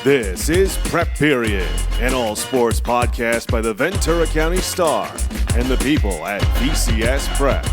This is Prep Period, an all-sports podcast by the Ventura County Star and the people at VCS Preps.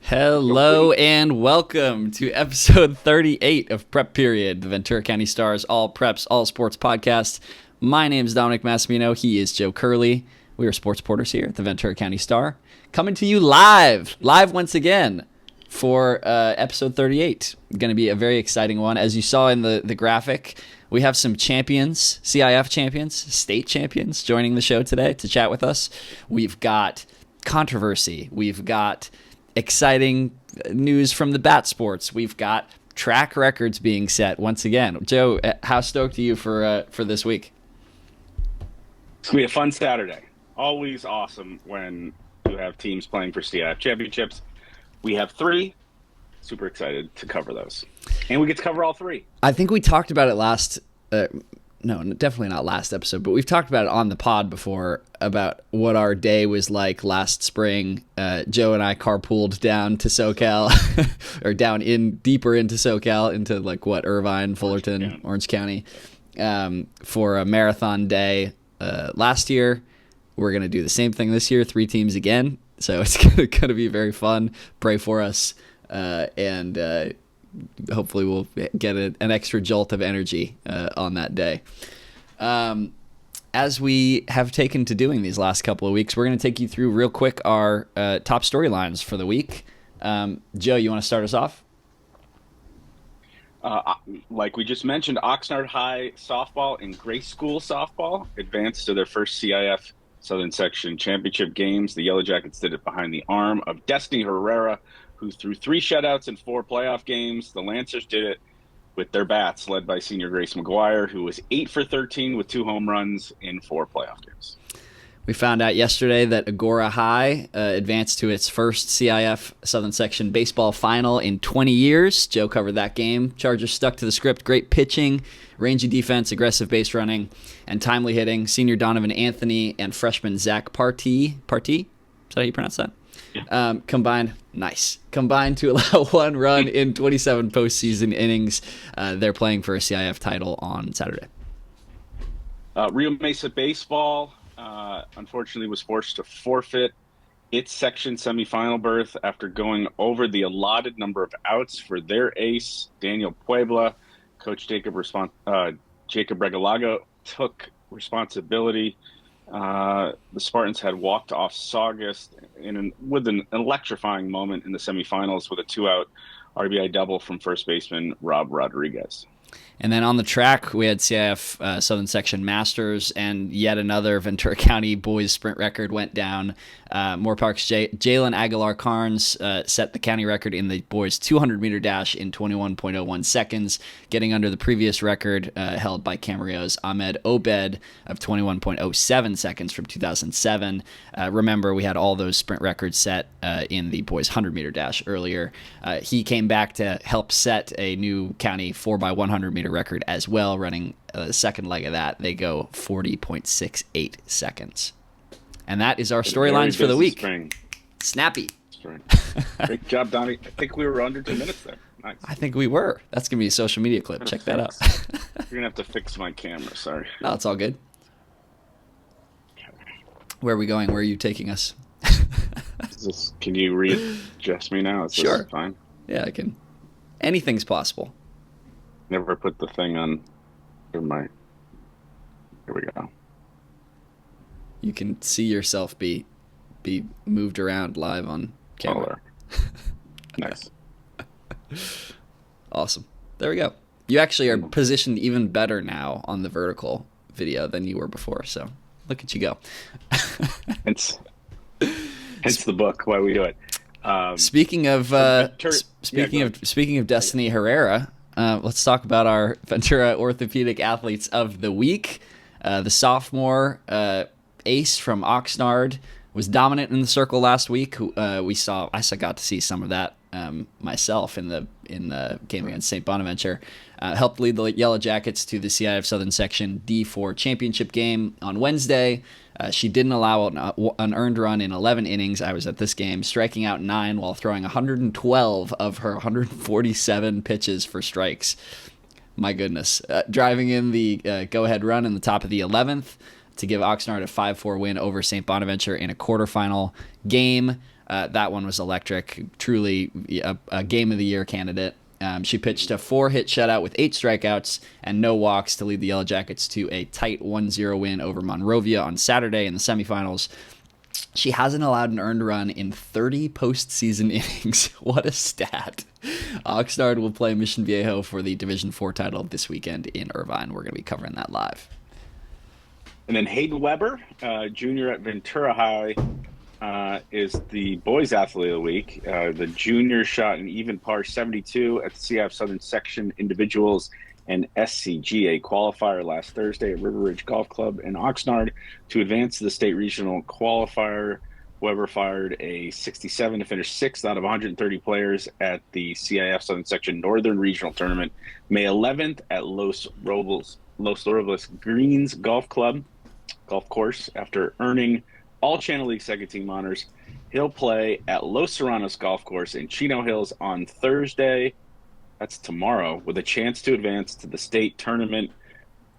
Hello and welcome to episode 38 of Prep Period, the Ventura County Star's all preps, all sports podcast. My name is Dominic Massimino. He is Joe Curley. We are sports reporters here at the Ventura County Star, coming to you live once again for episode 38. Going to be a very exciting one. As you saw in the graphic, we have some champions, CIF champions, state champions joining the show today to chat with us. We've got controversy. We've got exciting news from the bat sports. We've got track records being set once again. Joe, how stoked are you for this week? It's going to be a fun Saturday. Always awesome when you have teams playing for CIF championships. We have 3. Super excited to cover those. And we get to cover all 3. I think we talked about it no, definitely not last episode, but we've talked about it on the pod before about what our day was like last spring. Joe and I carpooled down to SoCal or deeper into SoCal, into Irvine, Fullerton, Orange County, for a marathon day last year. We're going to do the same thing this year, 3 teams again. So it's going to be very fun. Pray for us. And hopefully we'll get an extra jolt of energy on that day. As we have taken to doing these last couple of weeks, we're going to take you through real quick our top storylines for the week. Joe, you want to start us off? Like we just mentioned, Oxnard High softball and Grace School softball advanced to their first CIF-Southern Section championship games. The Yellow Jackets did it behind the arm of Destiny Herrera, who threw 3 shutouts in 4 playoff games. The Lancers did it with their bats, led by senior Grace McGuire, who was 8 for 13 with 2 home runs in 4 playoff games. We found out yesterday that Agora High advanced to its first CIF Southern Section baseball final in 20 years. Joe covered that game. Chargers stuck to the script. Great pitching, rangy defense, aggressive base running, and timely hitting. Senior Donovan Anthony and freshman Zach Partee? Is that how you pronounce that? Yeah. Combined to allow 1 run in 27 postseason innings. They're playing for a CIF title on Saturday. Rio Mesa baseball, unfortunately, was forced to forfeit its section semifinal berth after going over the allotted number of outs for their ace, Daniel Puebla. Coach Jacob Regalago took responsibility. The Spartans had walked off Saugus with an electrifying moment in the semifinals with a 2-out RBI double from first baseman Rob Rodriguez. And then on the track, we had CIF Southern Section Masters, and yet another Ventura County boys sprint record went down. Moore Park's Jalen Aguilar-Carnes set the county record in the boys 200-meter dash in 21.01 seconds, getting under the previous record held by Camarillo's Ahmed Obed of 21.07 seconds from 2007. Remember, we had all those sprint records set in the boys 100-meter dash earlier. He came back to help set a new county 4x100-meter record as well, running the second leg of that. They go 40.68 seconds. And that is our storylines for the week. Spring. Snappy. Spring. Great job, Donnie. I think we were under 2 minutes there. Nice. I think we were. That's going to be a social media clip. Check that out. You're going to have to fix my camera. Sorry. No, it's all good. Where are we going? Where are you taking us? Can you readjust me now? Is sure. This fine? Yeah, I can. Anything's possible. Never put the thing on. Here we go. You can see yourself be moved around live on camera. Nice. Awesome. There we go. You actually are positioned even better now on the vertical video than you were before. So look at you go. It's the book. Why we do it. Speaking of Destiny Herrera, let's talk about our Ventura Orthopedic Athletes of the Week. The sophomore ace from Oxnard was dominant in the circle last week. I got to see some of that myself in the game against St. Bonaventure. Helped lead the Yellow Jackets to the CIF-Southern Section D4 championship game on Wednesday. She didn't allow an earned run in 11 innings. I was at this game, striking out 9 while throwing 112 of her 147 pitches for strikes. My goodness. Driving in the go-ahead run in the top of the 11th to give Oxnard a 5-4 win over St. Bonaventure in a quarterfinal game. That one was electric, truly a Game of the Year candidate. She pitched a 4-hit shutout with 8 strikeouts and no walks to lead the Yellow Jackets to a tight 1-0 win over Monrovia on Saturday in the semifinals. She hasn't allowed an earned run in 30 postseason innings. What a stat. Oxnard will play Mission Viejo for the Division IV title this weekend in Irvine. We're going to be covering that live. And then Hayden Weber, junior at Ventura High, is the boys athlete of the week. The junior shot an even par 72 at the CIF-Southern Section individuals and SCGA qualifier last Thursday at River Ridge Golf Club in Oxnard. To advance to the state regional qualifier, Weber fired a 67 to finish 6th out of 130 players at the CIF-Southern Section Northern Regional Tournament May 11th at Los Robles Greens Golf Course. After earning all Channel League second team honors, he'll play at Los Serranos Golf Course in Chino Hills on Thursday. That's tomorrow, with a chance to advance to the state tournament.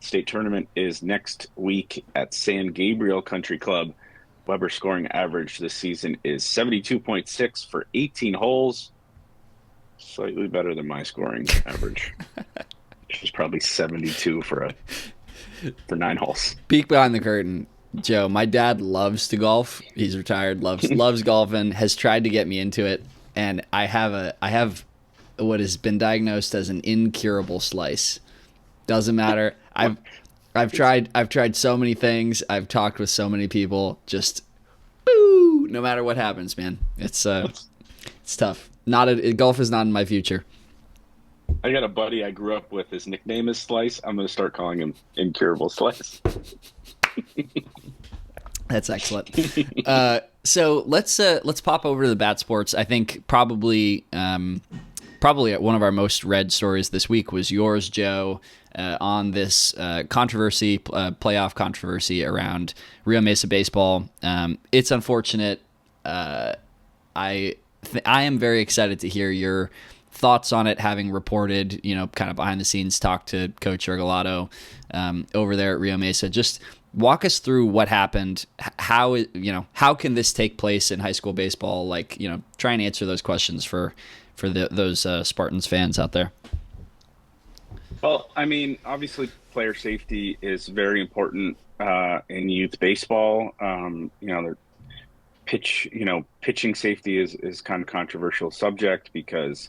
State tournament is next week at San Gabriel Country Club. Weber's scoring average this season is 72.6 for 18 holes. Slightly better than my scoring average, which is probably 72 for 9 holes. Peek behind the curtain. Joe, my dad loves to golf. He's retired, loves golfing, has tried to get me into it, and I have what has been diagnosed as an incurable slice. Doesn't matter. I've tried so many things. I've talked with so many people. Just no matter what happens, man. It's tough. Golf is not in my future. I got a buddy I grew up with. His nickname is Slice. I'm going to start calling him Incurable Slice. That's excellent. So let's pop over to the bat sports. I think probably one of our most read stories this week was yours, Joe, on this playoff controversy around Rio Mesa baseball. It's unfortunate. I am very excited to hear your thoughts on it, having reported, kind of behind the scenes, talk to Coach Regalado over there at Rio Mesa. Just walk us through what happened. How can this take place in high school baseball? Try and answer those questions for those Spartans fans out there. Well, I mean, obviously player safety is very important in youth baseball. Pitching safety is kind of controversial subject because,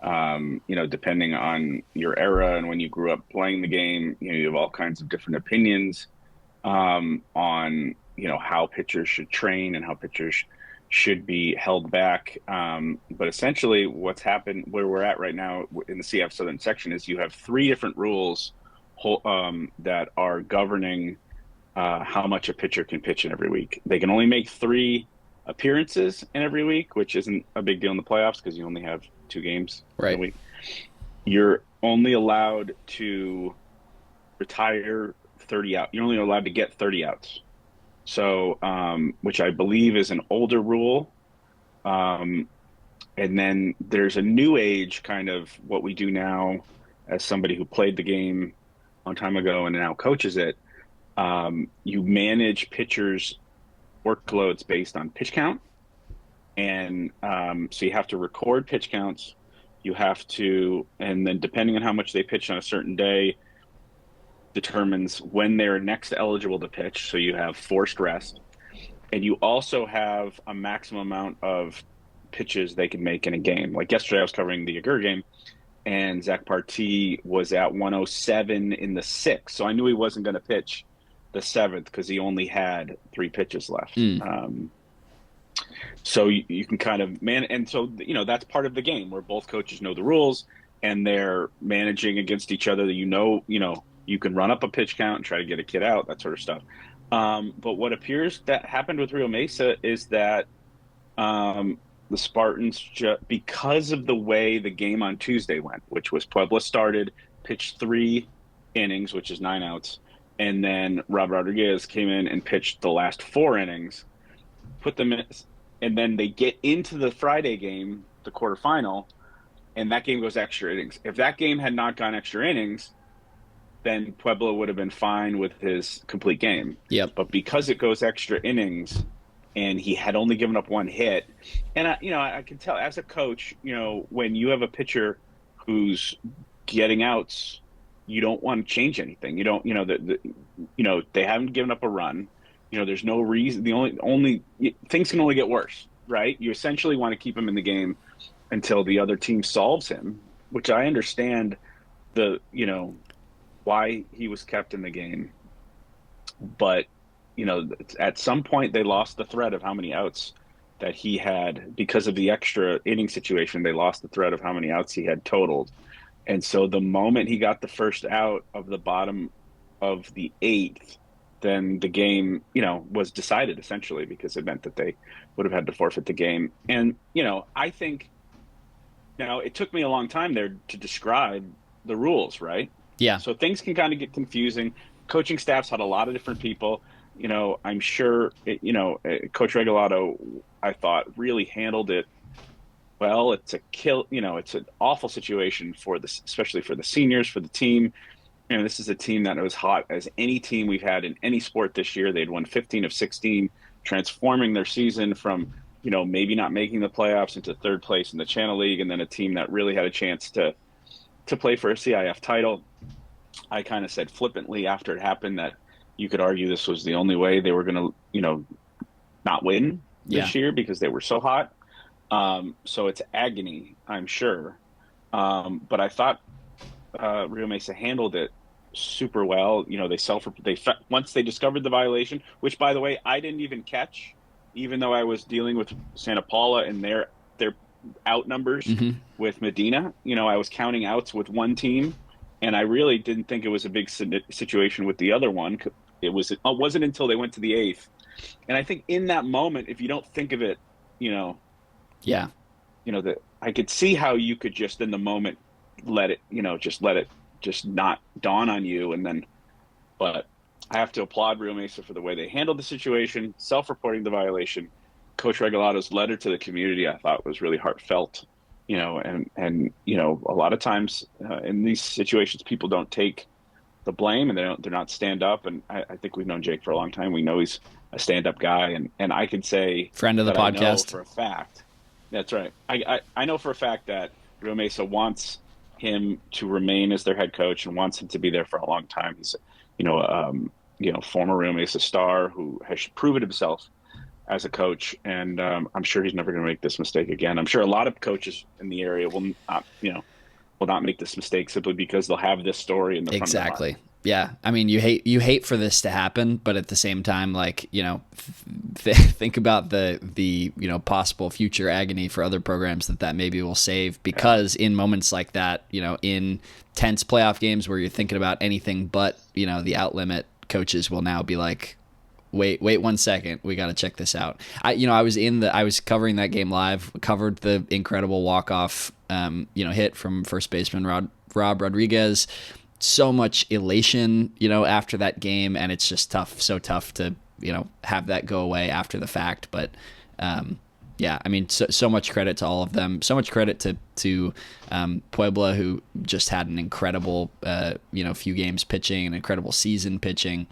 depending on your era and when you grew up playing the game, you have all kinds of different opinions on, how pitchers should train and how pitchers should be held back. But essentially what's happened where we're at right now in the CIF-Southern Section is you have 3 different rules that are governing how much a pitcher can pitch in every week. They can only make 3 appearances in every week, which isn't a big deal in the playoffs because you only have 2 games in a week. You're only allowed to retire 30 out. You're only allowed to get 30 outs. So, which I believe is an older rule. And then there's a new age kind of what we do now as somebody who played the game a long time ago and now coaches it. You manage pitchers' workloads based on pitch count. And so you have to record pitch counts. You have to, and then depending on how much they pitch on a certain day, determines when they're next eligible to pitch. So you have forced rest. And you also have a maximum amount of pitches they can make in a game. Like yesterday, I was covering the Agur game, and Zach Partee was at 107 in the 6th. So I knew he wasn't going to pitch the 7th because he only had 3 pitches left. So you can kind of and so that's part of the game where both coaches know the rules and they're managing against each other. You can run up a pitch count and try to get a kid out, that sort of stuff. But what appears that happened with Rio Mesa is that the Spartans, because of the way the game on Tuesday went, which was Puebla started, pitched 3 innings, which is 9 outs, and then Rob Rodriguez came in and pitched the last 4 innings, put them in, and then they get into the Friday game, the quarterfinal, and that game goes extra innings. If that game had not gone extra innings, then Puebla would have been fine with his complete game. Yep. But because it goes extra innings, and he had only given up 1 hit, and I can tell as a coach, when you have a pitcher who's getting outs, you don't want to change anything. You don't, they haven't given up a run. There's no reason. The only things can only get worse, right? You essentially want to keep him in the game until the other team solves him, which I understand why he was kept in the game. But, at some point they lost the thread of how many outs that he had because of the extra inning situation. They lost the thread of how many outs he had totaled. And so the moment he got the first out of the bottom of the 8th, then the game, was decided essentially, because it meant that they would have had to forfeit the game. And, I think it took me a long time there to describe the rules, right? Yeah. So things can kind of get confusing. Coaching staffs had a lot of different people. I'm sure, Coach Regalado, I thought, really handled it well. It's it's an awful situation especially for the seniors, for the team. This is a team that was hot as any team we've had in any sport this year. They'd won 15 of 16, transforming their season from, maybe not making the playoffs into 3rd place in the Channel League, and then a team that really had a chance to play for a CIF title. I kind of said flippantly after it happened that you could argue this was the only way they were going to, not win this year because they were so hot. So it's agony, I'm sure. But I thought Rio Mesa handled it super well. Once they discovered the violation, which, by the way, I didn't even catch, even though I was dealing with Santa Paula and their out numbers with Medina. I was counting outs with one team, and I really didn't think it was a big situation with the other one. It wasn't until they went to the 8th. And I think in that moment, if you don't think of it, that I could see how you could just in the moment let it just not dawn on you. But I have to applaud Rio Mesa for the way they handled the situation, self-reporting the violation. Coach Regalado's letter to the community, I thought, was really heartfelt, and a lot of times in these situations, people don't take the blame and they're not stand up. And I think we've known Jake for a long time. We know he's a stand-up guy, and I could say friend of the podcast. I know for a fact. That's right. I know for a fact that Rio Mesa wants him to remain as their head coach and wants him to be there for a long time. He's, former Rio Mesa star who has proven himself as a coach, and I'm sure he's never going to make this mistake again. I'm sure a lot of coaches in the area will not make this mistake simply because they'll have this story in the front of their mind. Exactly. Yeah. I mean, you hate for this to happen, but at the same time, think about the possible future agony for other programs that maybe will save, because in moments like that, in tense playoff games where you're thinking about anything but, the out limit, coaches will now be like, wait 1 second, we got to check this out. I was covering that game live, covered the incredible walk-off, hit from first baseman Rob Rodriguez. So much elation, after that game, and it's just so tough to, have that go away after the fact. But, so much credit to all of them. So much credit to Puebla, who just had an incredible, few games pitching, an incredible season pitching.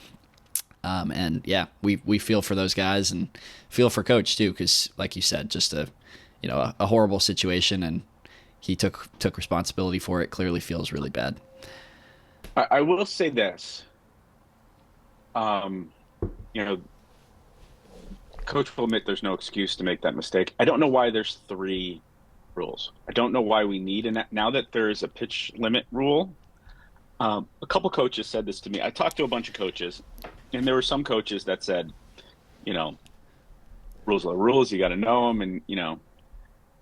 We feel for those guys and feel for Coach too, because like you said, just a horrible situation, and he took responsibility for it. Clearly feels really bad. I will say this, Coach will admit there's no excuse to make that mistake. I don't know why there's 3 rules. I don't know why we need now that there's a pitch limit rule. A couple coaches said this to me. I talked to a bunch of coaches, and there were some coaches that said, rules are rules, you got to know them, and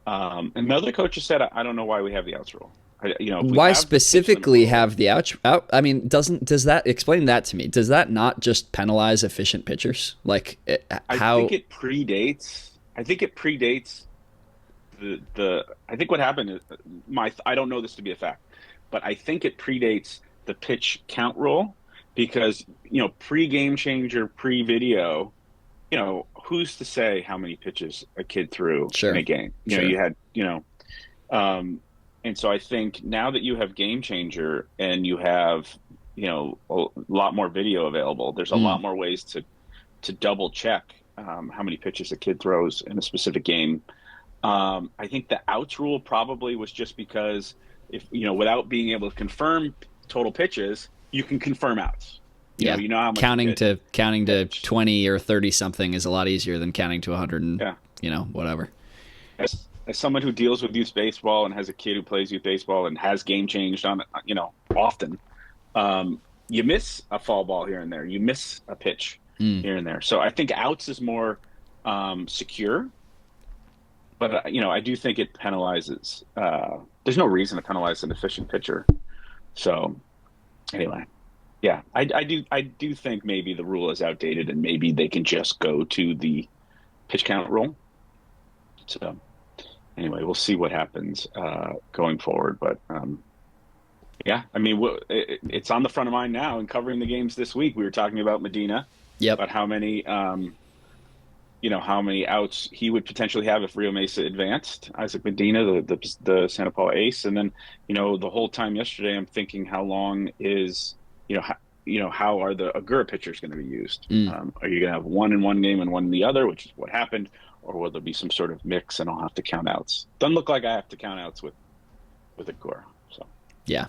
and other coaches said, I don't know why we have the outs rule. Why specifically have the out? I mean, does that explain that to me? Does that not just penalize efficient pitchers? Like how? I think it predates I think what happened is I don't know this to be a fact, but I think it predates the pitch count rule because, pre-game changer, pre-video, who's to say how many pitches a kid threw in a game? You had, and so I think now that you have game changer and you have, a lot more video available, there's a lot more ways to double check how many pitches a kid throws in a specific game. I think the outs rule probably was just because if, without being able to confirm total pitches, you can confirm outs. You know how much counting to 20 or 30 something is a lot easier than counting to 100 and whatever. As someone who deals with youth baseball and has a kid who plays youth baseball and has game changed on often, you miss a foul ball here and there. You miss a pitch here and there. So I think outs is more secure. But, I do think it penalizes. There's no reason to penalize an efficient pitcher. So, anyway, yeah, I do think maybe the rule is outdated and maybe they can just go to the pitch count rule. So, anyway, we'll see what happens going forward. But, yeah, I mean, it's on the front of mind now. And covering the games this week, we were talking about Medina. Yep. About how many how many outs he would potentially have if Rio Mesa advanced. Isaac Medina, the Santa Paula ace, and then the whole time yesterday, I'm thinking, how long is how are the Agura pitchers going to be used? Are you going to have one in one game and one in the other, which is what happened, or will there be some sort of mix and I'll have to count outs? Doesn't look like I have to count outs with Agura. So yeah.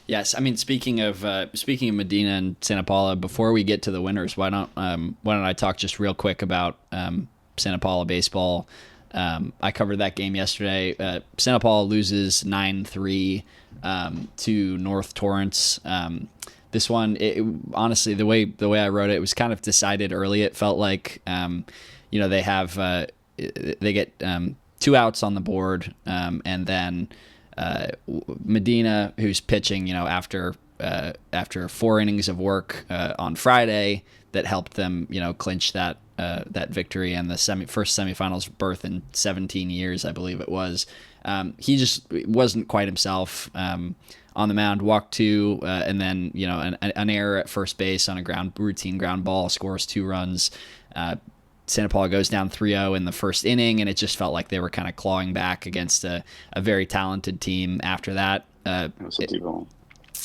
Yes, I mean, speaking of Medina and Santa Paula, before we get to the winners, why don't I talk just real quick about Santa Paula baseball? I covered that game yesterday. Santa Paula loses 9-3 to North Torrance. This one, honestly, the way I wrote it, it was kind of decided early. It felt like they get 2 outs on the board, and then Medina, who's pitching, after 4 innings of work on Friday, that helped them, clinch that victory and the first semifinals berth in 17 years, I believe it was. He just wasn't quite himself on the mound. Walked 2, and then an error at first base on a routine ground ball, scores 2 runs. Santa Paula goes down 3-0 in the first inning, and it just felt like they were kind of clawing back against a very talented team after that.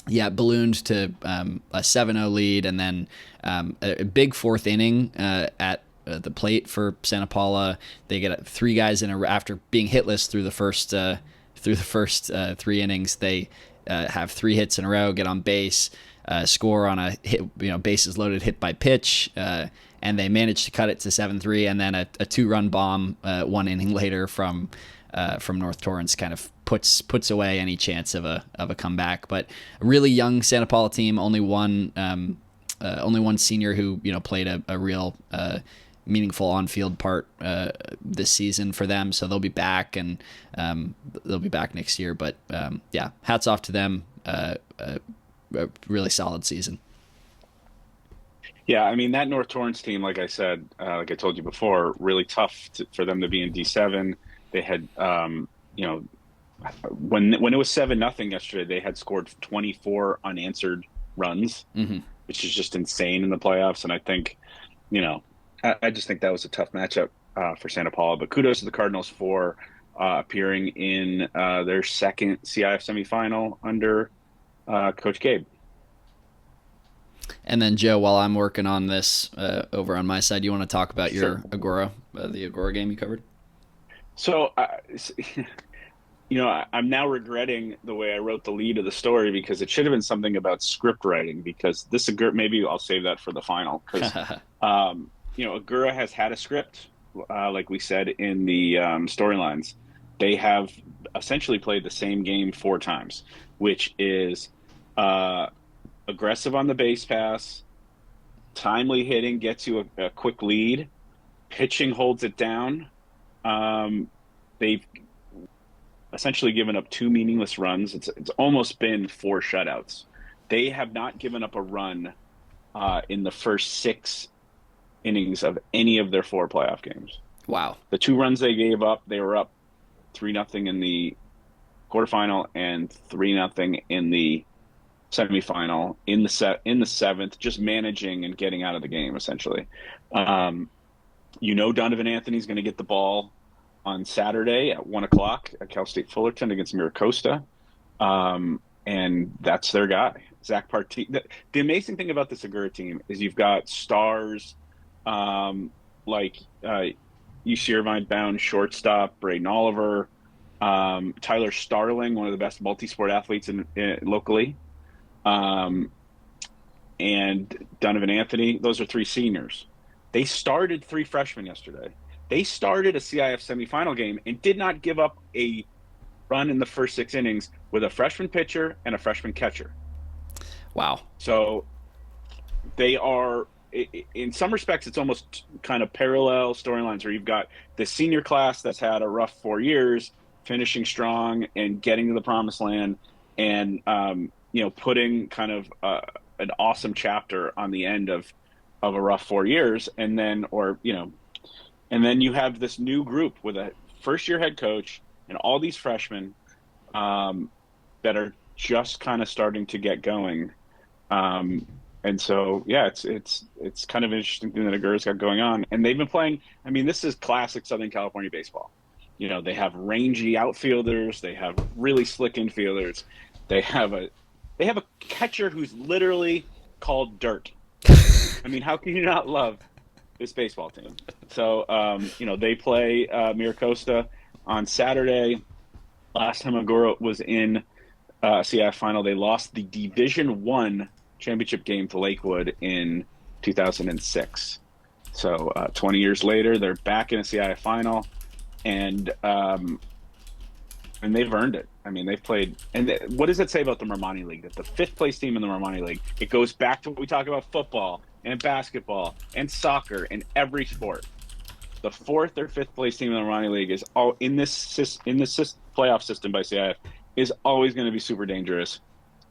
Ballooned to a 7-0 lead, and then a big 4th inning at the plate for Santa Paula. They get 3 guys after being hitless through the first 3 innings. They have 3 hits in a row, get on base, score on a hit, bases loaded hit by pitch. And they managed to cut it to 7-3, and then a 2-run bomb 1 inning later from North Torrance kind of puts away any chance of a comeback. But a really young Santa Paula team, only one senior who played a real meaningful on-field part this season for them. So they'll be back, and they'll be back next year. But hats off to them. A really solid season. Yeah, I mean, that North Torrance team, like I said, like I told you before, really tough for them to be in D7. They had, when it was 7-0 yesterday, they had scored 24 unanswered runs, which is just insane in the playoffs. And I think, I just think that was a tough matchup for Santa Paula. But kudos to the Cardinals for appearing in their second CIF semifinal under Coach Gabe. And then, Joe, while I'm working on this over on my side, you want to talk about your Agora, the Agora game you covered? So, I'm now regretting the way I wrote the lead of the story, because it should have been something about script writing, because this Agora, maybe I'll save that for the final, because, Agora has had a script, like we said in the storylines. They have essentially played the same game 4 times, which is aggressive on the base pass, timely hitting gets you a quick lead, pitching holds it down. They've essentially given up 2 meaningless runs. It's almost been 4 shutouts. They have not given up a run in the first 6 innings of any of their 4 playoff games. Wow. The 2 runs they gave up, they were up 3-0 in the quarterfinal and 3-0 in the semifinal in the seventh, just managing and getting out of the game essentially. Donovan Anthony's going to get the ball on Saturday at 1:00 at Cal State Fullerton against Miracosta, and that's their guy, Zach Partee. The amazing thing about the Segura team is you've got stars like UC Irvine-bound shortstop Braden Oliver, Tyler Starling, one of the best multi-sport athletes locally, and Donovan Anthony. Those are 3 seniors. They started 3 freshmen yesterday. They started a CIF semifinal game and did not give up a run in the first 6 innings with a freshman pitcher and a freshman catcher. Wow. So they are, in some respects, it's almost kind of parallel storylines where you've got the senior class that's had a rough 4 years, finishing strong and getting to the promised land, and putting kind of an awesome chapter on the end of a rough 4 years, and then you have this new group with a first-year head coach and all these freshmen that are just kind of starting to get going. And so, yeah, it's kind of interesting thing that Agura's got going on. And they've been playing, I mean, this is classic Southern California baseball. They have rangy outfielders. They have really slick infielders. They have a catcher who's literally called Dirt. I mean, how can you not love this baseball team? So, they play Miracosta on Saturday. Last time Agura was in CIF final, they lost the Division I championship game to Lakewood in 2006. So 20 years later, they're back in a CIF final, and they've earned it. I mean, they've played. And what does that say about the Marmani League? That the 5th place team in the Marmani League, it goes back to what we talk about football and basketball and soccer and every sport. The 4th or 5th place team in the Marmani League is all in this playoff system by CIF is always going to be super dangerous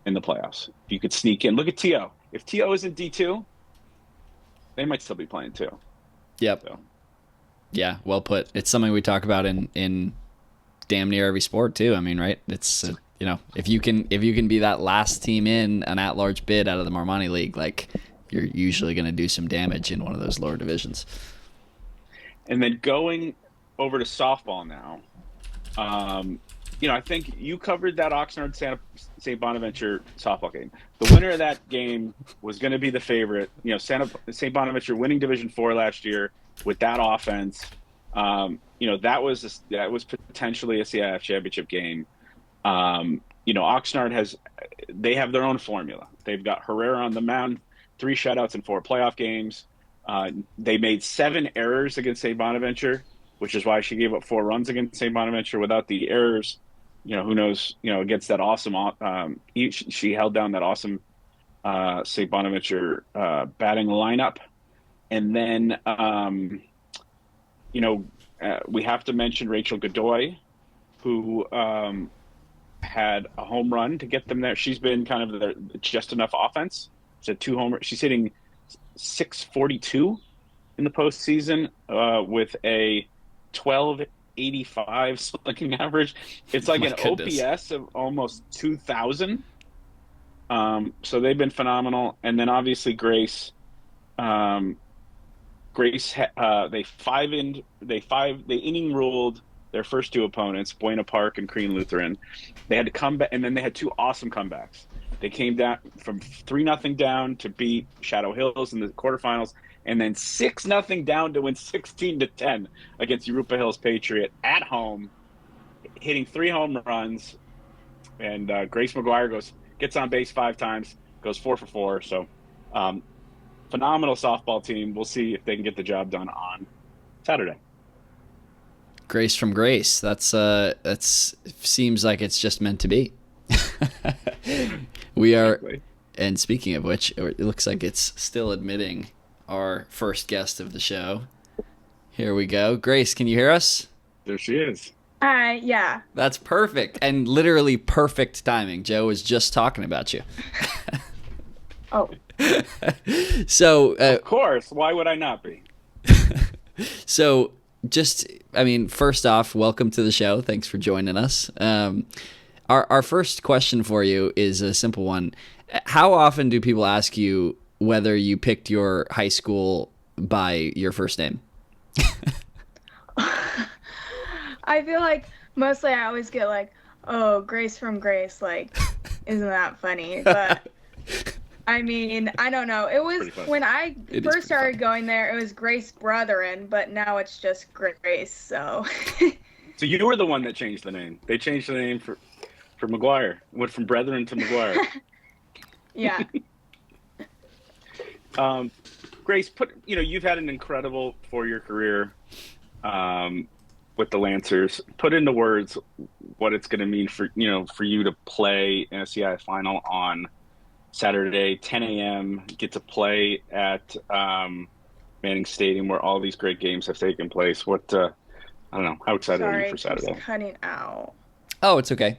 in the playoffs. If you could sneak in, look at TO. If TO is in D2, they might still be playing too. Yep. So. Yeah, well put. It's something we talk about in damn near every sport too. I mean, right? It's if you can be that last team in an at-large bid out of the Marmani League, like, you're usually going to do some damage in one of those lower divisions. And then going over to softball now, I think you covered that Oxnard St. Bonaventure softball game. The winner of that game was going to be the favorite. St. Bonaventure winning Division IV last year with that offense. That was potentially a CIF championship game. Oxnard they have their own formula. They've got Herrera on the mound, 3 shutouts in 4 playoff games. They made 7 errors against St. Bonaventure, which is why she gave up 4 runs against St. Bonaventure. Without the errors, who knows, against that awesome, she held down that awesome St. Bonaventure batting lineup. And then, we have to mention Rachel Godoy, who had a home run to get them there. She's been kind of the just enough offense. She's had 2 homers. She's hitting .642 in the postseason with a 1285 slugging average. It's like OPS of almost 2,000. So they've been phenomenal. And then obviously Grace. They inning ruled their first 2 opponents, Buena Park and Crean Lutheran. They had to come back, and then they had 2 awesome comebacks. They came down from 3-0 down to beat Shadow Hills in the quarterfinals, and then 6-0 down to win 16-10 against Europa Hills Patriot at home, hitting 3 home runs. And Grace McGuire gets on base 5 times, goes 4 for 4. So phenomenal softball team. We'll see if they can get the job done on Saturday. Grace from Grace. That's seems like it's just meant to be. We are, and speaking of which, it looks like it's still admitting our first guest of the show. Here we go. Grace, can you hear us? There she is. Yeah. That's perfect, and literally perfect timing. Joe was just talking about you. Oh. So, of course. Why would I not be? So, first off, welcome to the show. Thanks for joining us. Our first question for you is a simple one. How often do people ask you whether you picked your high school by your first name? I feel like mostly I always get like, oh, Grace from Grace. Like, isn't that funny? But I mean, I don't know. It was when I first started going there, it was Grace Brethren, but now it's just Grace. So. So you were the one that changed the name. They changed the name for McGuire. Went from Brethren to McGuire. Yeah. Grace, you've had an incredible 4-year career with the Lancers. Put into words what it's going to mean for you to play in a CIF final on Saturday, 10 a.m. Get to play at Manning Stadium where all these great games have taken place. What I don't know. How excited are you for Saturday? Sorry, cutting out. Oh, it's okay.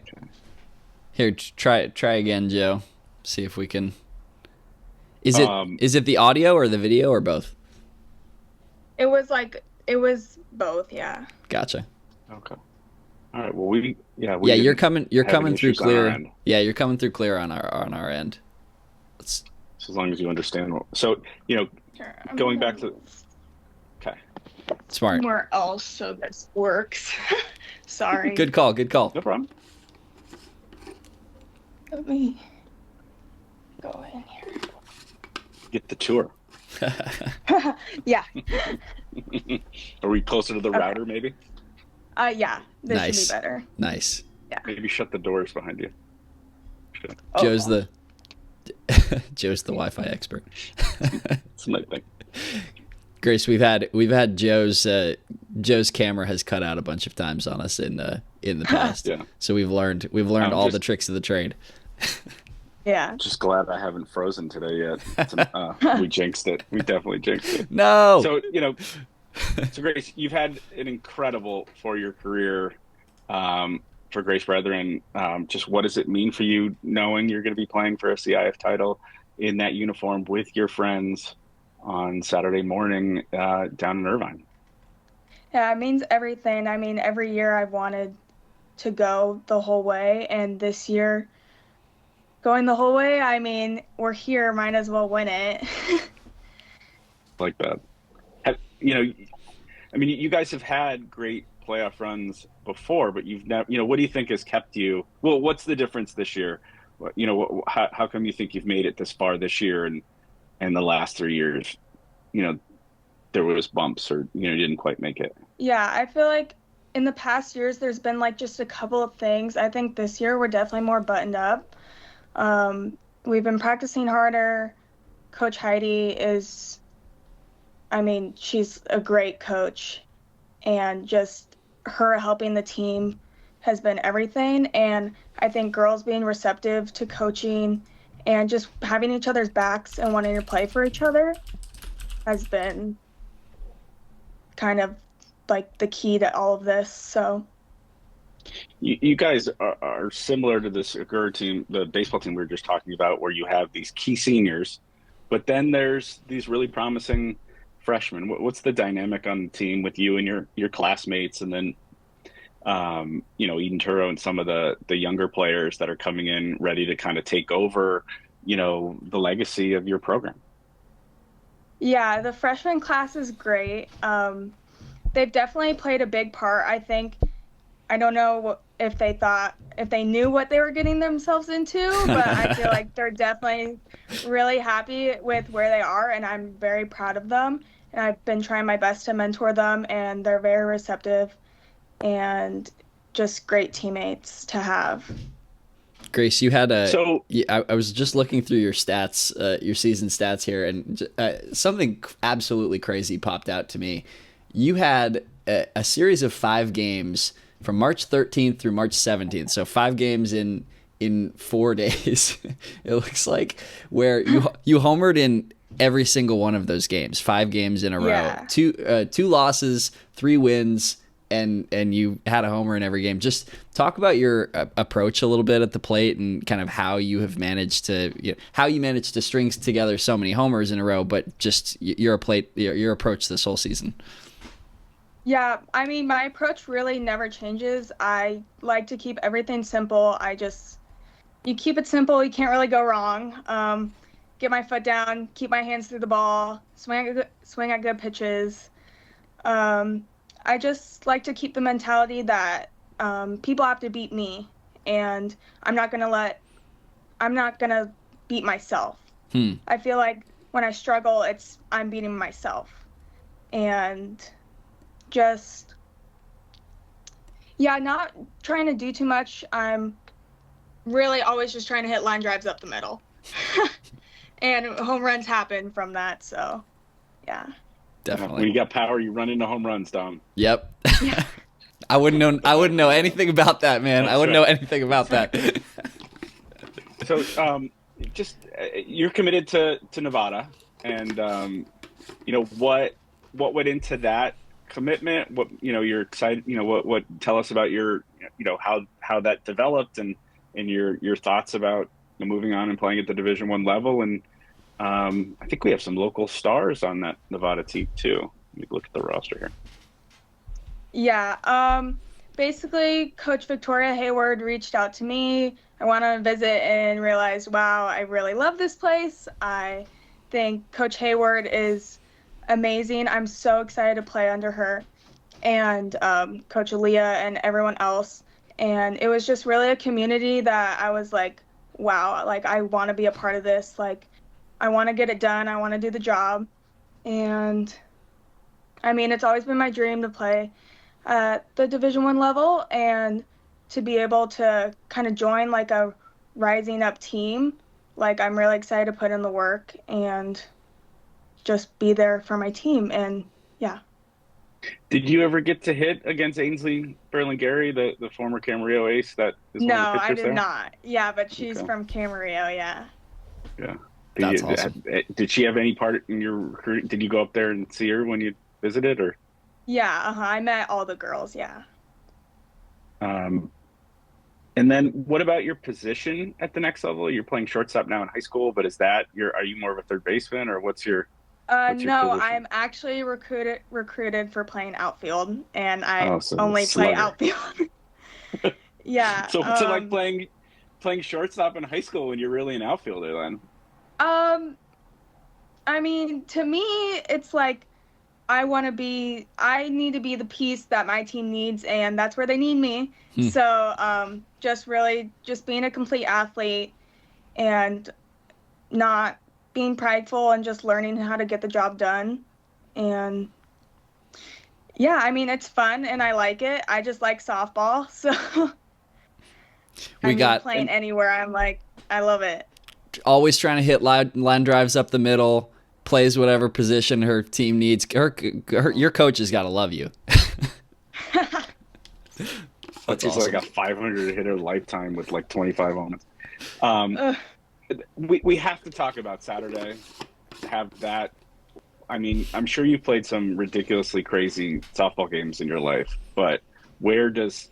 Here, try again, Joe. See if we can. Is it the audio or the video or both? It was both, yeah. Gotcha. Okay. All right. Well, you're coming through clear. Yeah, you're coming through clear on our end. So as long as you understand sure, going back to. Okay. Smart. Somewhere else so this works. Sorry. Good call. No problem. Let me go in here. Get the tour. Yeah. Are we closer to the router, maybe? Yeah. This Nice. should be better. Nice. Yeah. Maybe shut the doors behind you. Oh. Joe's the Wi-Fi expert. That's my thing. Grace, we've had Joe's camera has cut out a bunch of times on us in the past. Yeah. So we've learned all the tricks of the trade. Yeah. Just glad I haven't frozen today yet. We jinxed it. We definitely jinxed it. No. So so Grace, you've had an incredible 4-year career for Grace Brethren. Just what does it mean for you knowing you're going to be playing for a CIF title in that uniform with your friends on Saturday morning down in Irvine? Yeah, it means everything. I mean, every year I've wanted to go the whole way, and this year going the whole way, I mean, we're here, might as well win it. Like that. You guys have had great playoff runs before, but you've never, what do you think has kept you? Well, what's the difference this year? How come you think you've made it this far this year and the last 3 years, there was bumps or, you didn't quite make it? Yeah, I feel like in the past years, there's been like just a couple of things. I think this year we're definitely more buttoned up. We've been practicing harder. Coach Heidi she's a great coach, and just her helping the team has been everything. And I think girls being receptive to coaching and just having each other's backs and wanting to play for each other has been kind of like the key to all of this. So you guys are similar to this GER team, the baseball team we were just talking about, where you have these key seniors, but then there's these really promising freshmen. What's the dynamic on the team with you and your classmates, and then Eden Turo and some of the younger players that are coming in ready to kind of take over, the legacy of your program? Yeah, the freshman class is great. They've definitely played a big part. I don't know if they knew what they were getting themselves into, but I feel like they're definitely really happy with where they are, and I'm very proud of them. And I've been trying my best to mentor them, and they're very receptive and just great teammates to have. Grace, you had I was just looking through your stats, your season stats here, and something absolutely crazy popped out to me. You had a series of 5 games from March 13th through March 17th. So 5 games in 4 days, it looks like, where you homered in every single one of those games. 5 games in a row. Yeah. 2 losses, 3 wins, and you had a homer in every game. Just talk about your approach a little bit at the plate and kind of how you have managed to string together so many homers in a row, but just your approach this whole season. Yeah, I mean, my approach really never changes. I like to keep everything simple. You keep it simple, you can't really go wrong. Get my foot down, keep my hands through the ball, swing at good pitches. Um, I just like to keep the mentality that people have to beat me, and I'm not gonna beat myself. Hmm. I feel like when I struggle, I'm beating myself, and just yeah, not trying to do too much. I'm really always just trying to hit line drives up the middle. And home runs happen from that, so yeah. Definitely. When you got power, you run into home runs, Dom. Yep. Yeah. I wouldn't know anything about that, man. That's I wouldn't right. know anything about that. So, you're committed to Nevada, and what went into that commitment? What you're excited. What tell us about your how that developed and your thoughts about moving on and playing at the Division I level. And I think we have some local stars on that Nevada team too. Let me look at the roster here. Yeah, basically, Coach Victoria Hayward reached out to me. I went on a visit and realized, wow, I really love this place. I think Coach Hayward is amazing. I'm so excited to play under her and Coach Aaliyah and everyone else. And it was just really a community that I was like, wow, like I want to be a part of this. Like, I want to get it done. I want to do the job. And I mean, it's always been my dream to play at the Division I level and to be able to kind of join like a rising up team. Like, I'm really excited to put in the work and just be there for my team. And yeah. Did you ever get to hit against Ainsley Berlingeri, the former Camarillo ace that is one No, of the I pitchers did there? not. Yeah, but she's Okay. from Camarillo, yeah. Yeah. That's awesome. Did she have any part in your recruiting? Did you go up there and see her when you visited, or? Yeah, I met all the girls, yeah. And then what about your position at the next level? You're playing shortstop now in high school, but are you more of a third baseman, or what's your No, position? I'm actually recruited for playing outfield, and I Oh, so only play slugger. outfield. Yeah. So what's it like playing shortstop in high school when you're really an outfielder then? I mean, to me, it's like I need to be the piece that my team needs, and that's where they need me. So, just being a complete athlete and not being prideful and just learning how to get the job done. And yeah, I mean, it's fun and I like it. I just like softball. So playing anywhere, I love it. Always trying to hit line drives up the middle, plays whatever position her team needs. Your coach has got to love you. That's She's awesome. like a 500 hitter lifetime with like 25 moments. We have to talk about Saturday. Have that. I mean, I'm sure you've played some ridiculously crazy softball games in your life, but where does,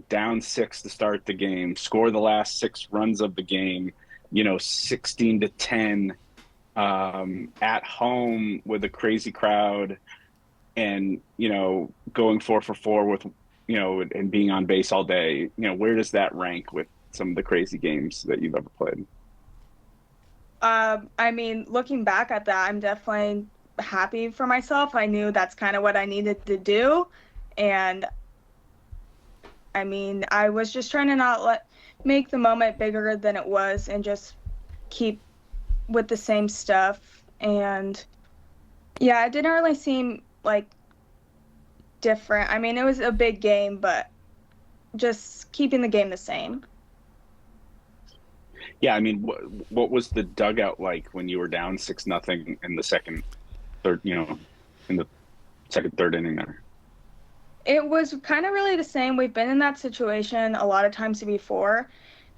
down 6 to start the game, score the last 6 runs of the game, 16-10, at home with a crazy crowd, and going 4 for 4 with and being on base all day, where does that rank with some of the crazy games that you've ever played? I mean, looking back at that, I'm definitely happy for myself. I knew that's kind of what I needed to do. And I mean, I was just trying to not make the moment bigger than it was and just keep with the same stuff. And yeah, it didn't really seem like different. I mean, it was a big game, but just keeping the game the same. Yeah, I mean, what was the dugout like when you were down 6-0 in the third inning there? It was kind of really the same. We've been in that situation a lot of times before,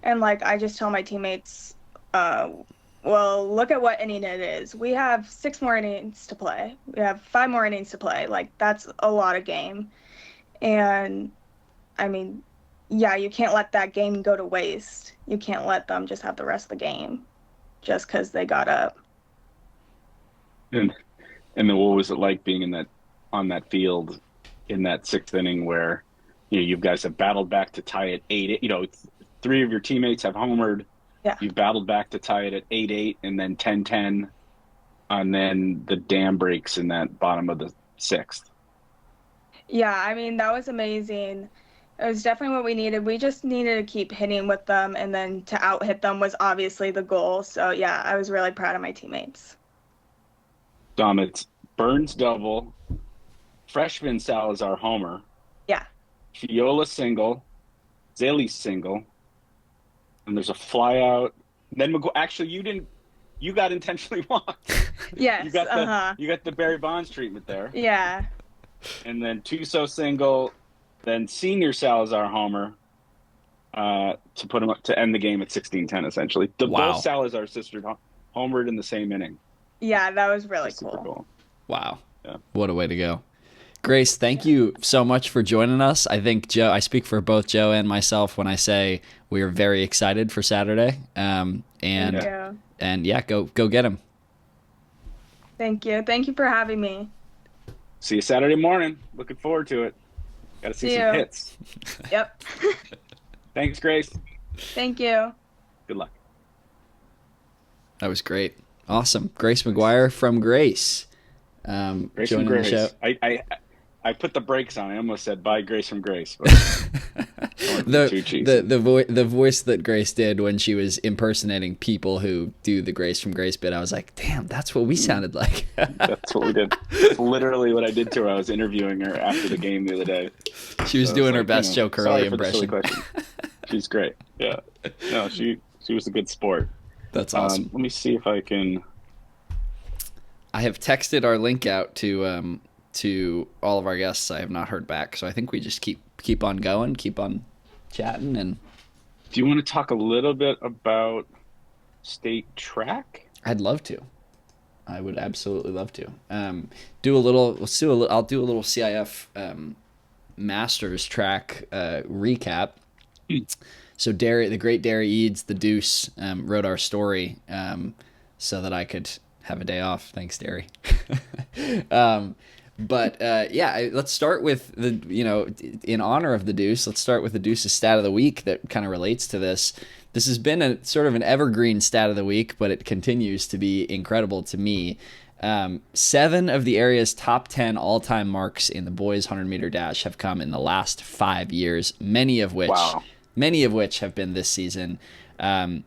and I just tell my teammates, well, look at what inning it is. We have 6 more innings to play. We have 5 more innings to play. That's a lot of game. And I mean, yeah, you can't let that game go to waste. You can't let them just have the rest of the game just because they got up. And then what was it like being on that field in that 6th inning where, you guys have battled back to tie it 8. 3 of your teammates have homered. Yeah. You battled back to tie it at 8-8 and then 10-10. And then the dam breaks in that bottom of the 6th. Yeah, I mean, that was amazing. It was definitely what we needed. We just needed to keep hitting with them, and then to out-hit them was obviously the goal. So, yeah, I was really proud of my teammates. Dom, it's Burns double, freshman Salazar homer. Yeah. Fiola single, Zaley single, and there's a fly out. Then actually, you got intentionally walked. Yes. You got the Barry Bonds treatment there. Yeah. And then Tuso single, then senior Salazar homer to put him up to end the game at 16-10. Essentially, Wow. Both Salazar sisters homered in the same inning. Yeah, that was really Super cool. Wow. Yeah. What a way to go. Grace, thank you so much for joining us. I think I speak for both Joe and myself when I say we are very excited for Saturday. Thank you. And yeah, go get him. Thank you. Thank you for having me. See you Saturday morning. Looking forward to it. Got to see See some you. hits. Yep. Thanks, Grace. Thank you. Good luck. That was great. Awesome. Grace McGuire from Grace. Grace joining from Grace. the show. I put the brakes on. I almost said bye, Grace from Grace. But the voice that Grace did when she was impersonating people who do the Grace from Grace bit, I was like, damn, that's what we sounded like. That's what we did. That's literally what I did to her. I was interviewing her after the game the other day. She was doing her best Joe Curley impression. She's great. Yeah. No, she was a good sport. That's awesome. Let me see if I can. I have texted our link out to all of our guests. I have not heard back, so I think we just keep on going, keep on chatting. And do you want to talk a little bit about state track? I'd love to. I would absolutely love to. I'll do a little CIF Masters track recap. So the great Derry Eads, the Deuce, wrote our story so that I could have a day off. Thanks, Derry. Let's start with in honor of the Deuce, let's start with the Deuce's stat of the week that kind of relates to this. This has been a sort of an evergreen stat of the week, but it continues to be incredible to me. 7 of the area's top 10 all-time marks in the boys 100-meter dash have come in the last 5 years, many of which have been this season. And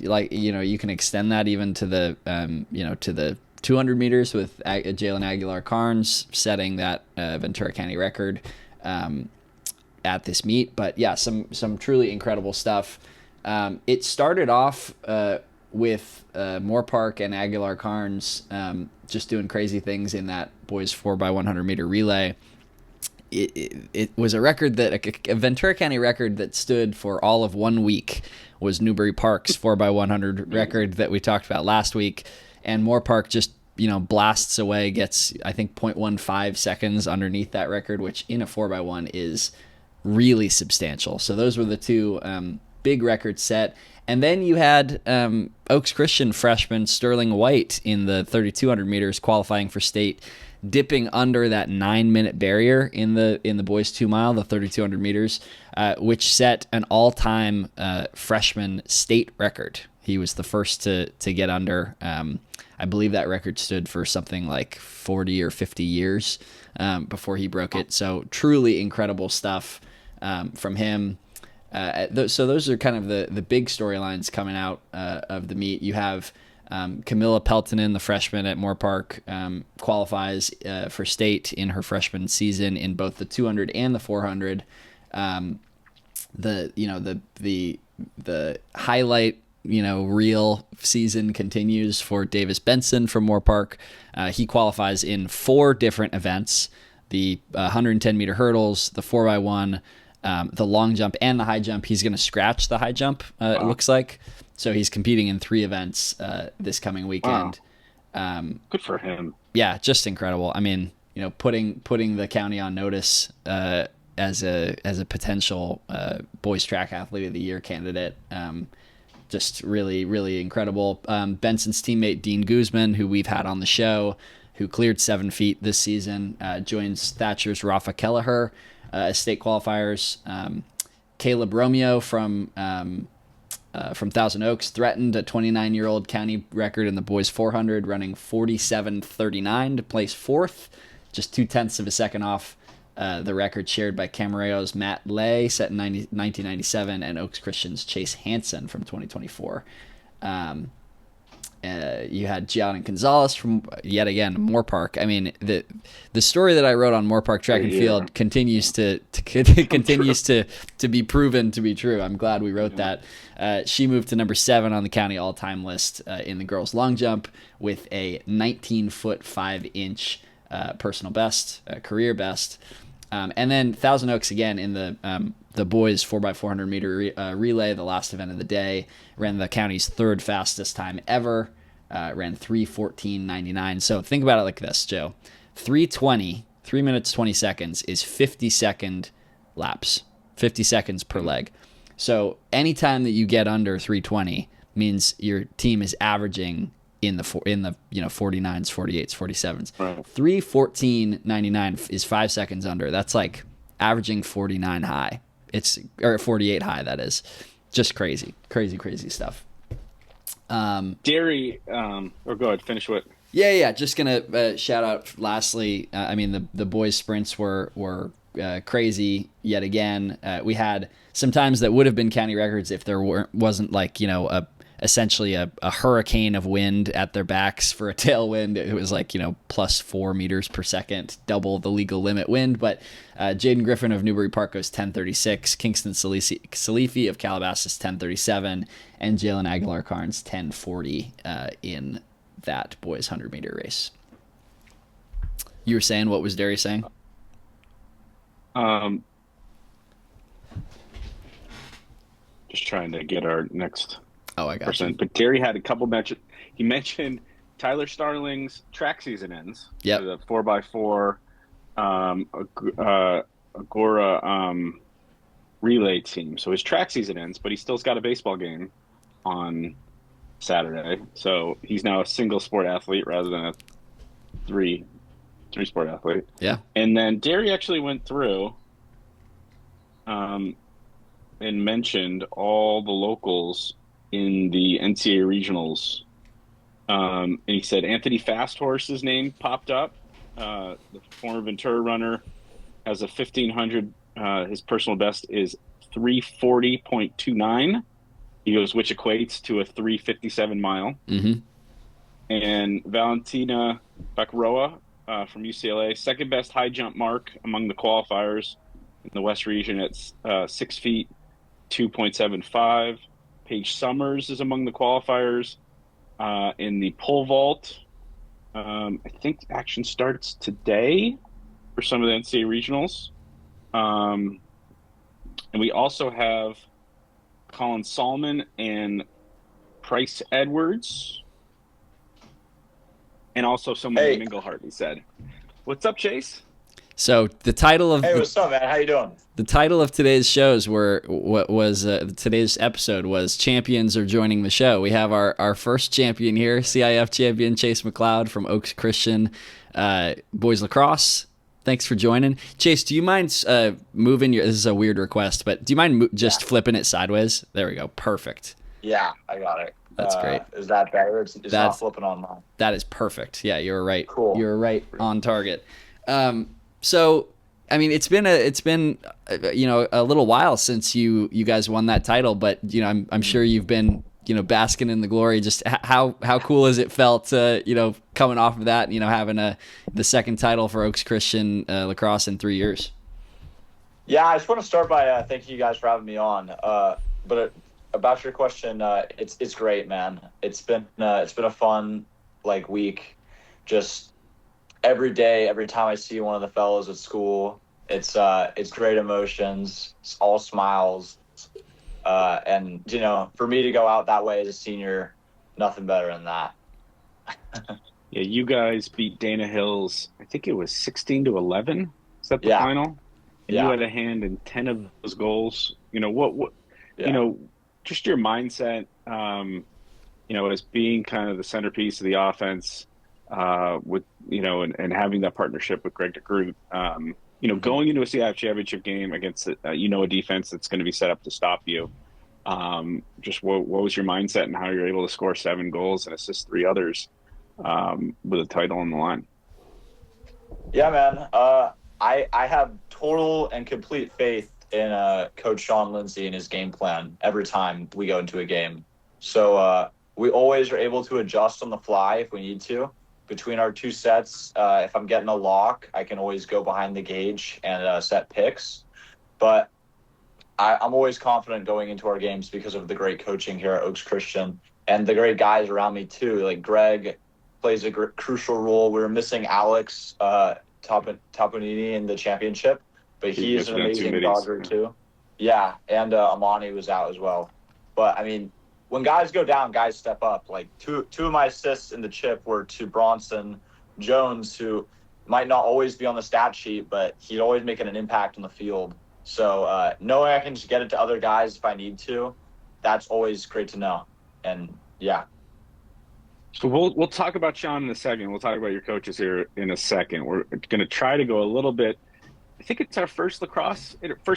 you can extend that even to the 200 meters with Jalen Aguilar-Carnes setting that Ventura County record at this meet. But yeah, some truly incredible stuff. It started off with Moore Park and Aguilar-Carnes just doing crazy things in that boys 4x100 meter relay. It was a record a Ventura County record that stood for all of 1 week. Was Newbury Park's 4x100 record that we talked about last week. And Moore Park just, blasts away, gets, I think, 0.15 seconds underneath that record, which in a 4x1 is really substantial. So those were the two big records set. And then you had Oaks Christian freshman Sterling White in the 3,200 meters qualifying for state, dipping under that 9-minute barrier in the boys 2 mile, the 3,200 meters, which set an all-time freshman state record. He was the first to get under. I believe that record stood for something like 40 or 50 years before he broke it. So truly incredible stuff from him. So those are kind of the big storylines coming out of the meet. You have Camilla Peltonen, the freshman at Moore Park, qualifies for state in her freshman season in both the 200 and the 400. The highlight reel season continues for Davis Benson from Moore Park. He qualifies in 4 different events: the 110 meter hurdles, the 4x1, the long jump, and the high jump. He's going to scratch the high jump. It looks like. So he's competing in 3 events this coming weekend. Wow. Good for him. Yeah, just incredible. I mean, putting the county on notice as a potential boys track athlete of the year candidate. Just really, really incredible. Benson's teammate Dean Guzman, who we've had on the show, who cleared 7 feet this season, joins Thatcher's Rafa Kelleher as state qualifiers. Caleb Romeo from Thousand Oaks threatened a 29-year-old county record in the boys 400, running 47:39 to place fourth, just 0.2 of a second off the record shared by Camarillo's Matt Lay, set in 1997, and Oaks Christian's Chase Hansen from 2024. You had Gianni Gonzalez from, yet again, Moore Park. I mean, the story that I wrote on Moore Park Track and Field continues to be proven to be true. I'm glad we wrote that. She moved to number 7 on the county all-time list in the girls' long jump with a 19-foot 5-inch personal best, career best. And then Thousand Oaks again in the boys 4x400 meter relay, the last event of the day, ran the county's 3rd fastest time ever, ran 3:14.99. So think about it like this, Joe. 3:20, 3 minutes 20 seconds is 50-second laps, 50 seconds per leg. So anytime that you get under 3:20 means your team is averaging in the 49s, 48s, 47s. Right. 3:14.99 is 5 seconds under. That's like averaging 49 high. Or 48 high, that is. Just crazy stuff. Derry, or go ahead, finish what? Yeah. Just gonna shout out. Lastly, I mean the boys' sprints were crazy yet again. We had some times that would have been county records if there wasn't like essentially a hurricane of wind at their backs for a tailwind. It was like, plus 4 meters per second, double the legal limit wind. But Jaden Griffin of Newbury Park goes 10:36, Kingston Salifi of Calabasas 10:37, and Jalen Aguilar Carnes 10:40 in that boys 100-meter race. You were saying, what was Derry saying? Just trying to get our next... Oh, I got you. But Derry had a couple mentions. He mentioned Tyler Starling's track season ends. Yep. The 4x4 Agora relay team. So his track season ends, but he still's got a baseball game on Saturday. So he's now a single sport athlete rather than a three sport athlete. Yeah. And then Derry actually went through and mentioned all the locals in the NCAA regionals, and he said Anthony Fasthorse's name popped up. The former Ventura runner has a 1500. His personal best is 340.29. He goes, which equates to a 357 mile. Mm-hmm. And Valentina Baccaroa from UCLA, second best high jump mark among the qualifiers in the West region at 6 feet 2.75. Paige Summers is among the qualifiers in the pole vault. I think action starts today for some of the NCAA regionals. And we also have Colin Solomon and Price Edwards. And also someone named Englehart, he said. What's up, Chase? So the title of what's up, man? How you doing? The title of today's shows today's episode was Champions Are Joining the Show. We have our first champion here, CIF champion Chase Macleod from Oaks Christian boys lacrosse. Thanks for joining, Chase. Do you mind moving your? This is a weird request, but do you mind just flipping it sideways? There we go. Perfect. Yeah, I got it. That's great. Is that better? It's not flipping on mine. That is perfect. Yeah, you're right. Cool. You're right on target. So, I mean, it's been a little while since you guys won that title, but I'm sure you've been basking in the glory. Just how cool has it felt coming off of that, having the second title for Oaks Christian lacrosse in 3 years? Yeah, I just want to start by thanking you guys for having me on. But about your question, it's great, man. It's been a fun week, just. Every day, every time I see one of the fellows at school, it's great emotions. It's all smiles, and for me to go out that way as a senior, nothing better than that. Yeah, you guys beat Dana Hills. I think it was 16-11. Is that the final? And you had a hand in 10 of those goals. Just your mindset. As being kind of the centerpiece of the offense. with and having that partnership with Greg DeGroot. Going into a CIF championship game against a defense that's going to be set up to stop you. Just what was your mindset and how you're able to score 7 goals and assist 3 others with a title on the line? Yeah, man. I have total and complete faith in Coach Sean Lindsay and his game plan every time we go into a game. So we always are able to adjust on the fly if we need to. Between our 2 sets, if I'm getting a lock, I can always go behind the gauge and set picks. But I'm always confident going into our games because of the great coaching here at Oaks Christian and the great guys around me too. Like Greg plays a crucial role. We were missing Alex Taponini in the championship, but he is an amazing dogger too. Yeah, and Amani was out as well. But I mean, when guys go down, guys step up. Like two of my assists in the chip were to Bronson Jones, who might not always be on the stat sheet, but he'd always making an impact on the field. So knowing I can just get it to other guys if I need to, that's always great to know. And yeah. So we'll talk about Sean in a second. We'll talk about your coaches here in a second. We're going to try to go a little bit. I think it's our first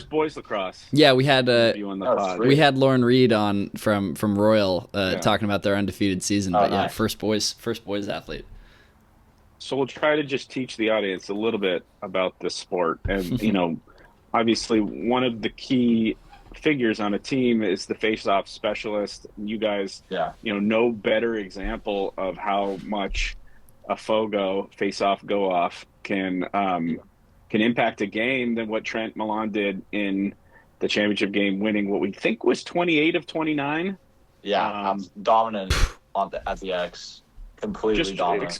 boys lacrosse. Yeah, we had we had Lauren Reed on from Royal talking about their undefeated season. But yeah, nice. first boys athlete. So we'll try to just teach the audience a little bit about this sport. And obviously one of the key figures on a team is the face-off specialist. You guys, no better example of how much a FOGO face-off go-off can impact a game than what Trent Milan did in the championship game, winning what we think was 28 of 29. Yeah, dominant at the X, completely dominant.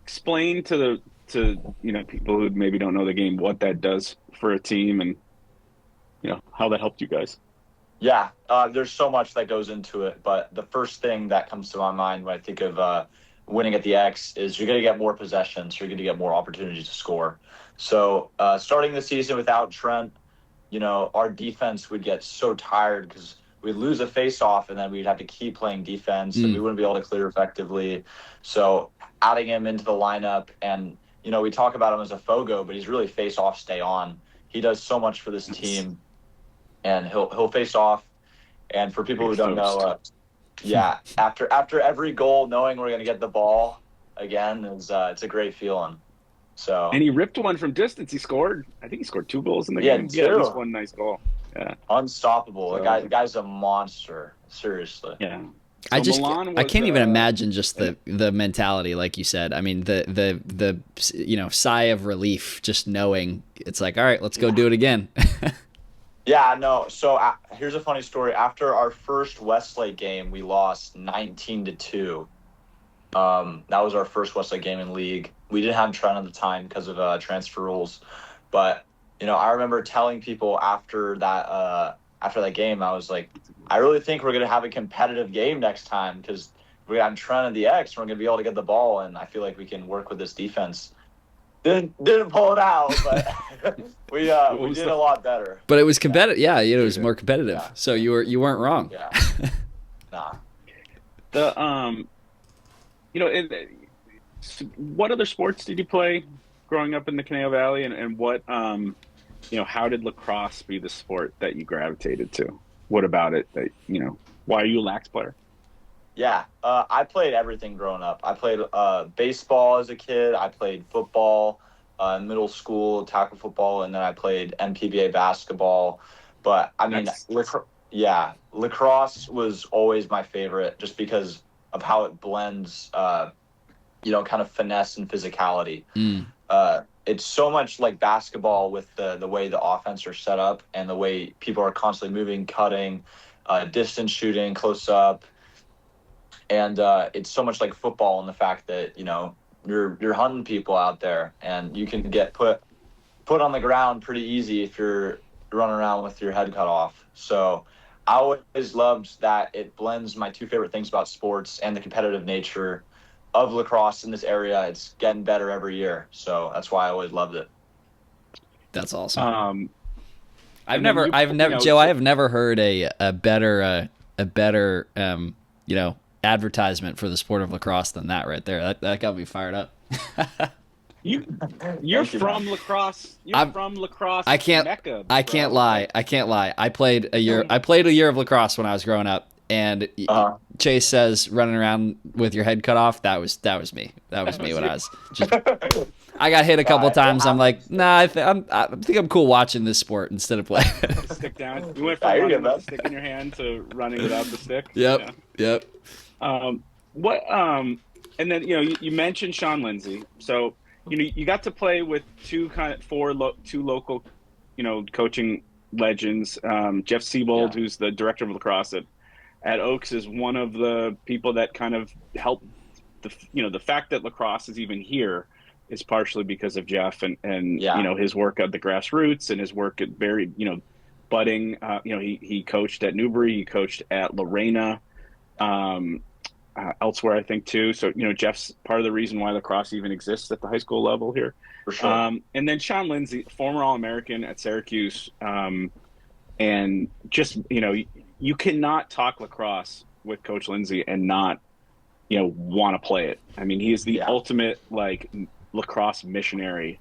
Explain to people who maybe don't know the game what that does for a team and how that helped you guys. Yeah, there's so much that goes into it, but the first thing that comes to my mind when I think of winning at the X is you're going to get more possessions, you're going to get more opportunities to score. So starting the season without Trent, our defense would get so tired because we'd lose a face-off and then we'd have to keep playing defense and we wouldn't be able to clear effectively. So adding him into the lineup and, we talk about him as a FOGO, but he's really face-off, stay on. He does so much for this team. And he'll face off, and for people who don't know, after every goal, knowing we're gonna get the ball again is it's a great feeling. So and he ripped one from distance. He scored. I think he scored 2 goals in the game. Two. Yeah, at least one nice goal. Yeah, unstoppable. So, the guy's a monster. Seriously. Yeah. So I can't even imagine just the mentality, like you said. I mean, the sigh of relief, just knowing it's like, all right, let's go do it again. Yeah, no. So here's a funny story. After our first Westlake game, we lost 19-2. That was our first Westlake game in league. We didn't have Trent at the time because of transfer rules. But, I remember telling people after that game, I was like, I really think we're going to have a competitive game next time because we got Trent at the X. We're going to be able to get the ball, and I feel like we can work with this defense. Didn't pull it out, but we did a lot better. But it was competitive. Yeah, it was more competitive. Yeah. So you weren't wrong. Yeah. Nah. What other sports did you play growing up in the Conejo Valley, and what how did lacrosse be the sport that you gravitated to? What about it that why are you a lax player? Yeah, I played everything growing up. I played baseball as a kid. I played football in middle school, tackle football, and then I played NPBA basketball. But, I mean, lacrosse was always my favorite just because of how it blends, kind of finesse and physicality. It's so much like basketball with the way the offense are set up and the way people are constantly moving, cutting, distance shooting, close up. And it's so much like football in the fact that, you're hunting people out there and you can get put on the ground pretty easy if you're running around with your head cut off. So I always loved that it blends my 2 favorite things about sports and the competitive nature of lacrosse in this area. It's getting better every year. So that's why I always loved it. That's awesome. I've never Joe, I have never heard a better advertisement for the sport of lacrosse than that right there. That got me fired up. You're from lacrosse. From lacrosse. I can't. Mecca, I can't lie. I played a year. I played a year of lacrosse when I was growing up, and Chase says running around with your head cut off. That was me. That was me when I was. I got hit a couple of times. I'm like, nah. I think I'm cool watching this sport instead of playing. Stick down. You went from running with the stick in your hand to running without the stick. Yep. Yeah. Yep. And then you mentioned Sean Lindsay. So you got to play with two local, coaching legends. Jeff Siebold, who's the director of lacrosse at Oaks, is one of the people that kind of helped. The fact that lacrosse is even here is partially because of Jeff and his work at the grassroots and his work at very budding. He coached at Newbury, he coached at Lorena, elsewhere I think too. So Jeff's part of the reason why lacrosse even exists at the high school level here. For sure. And then Sean Lindsay, former All-American at Syracuse, and just you cannot talk lacrosse with Coach Lindsay and not want to play it. I mean, he is the ultimate lacrosse missionary,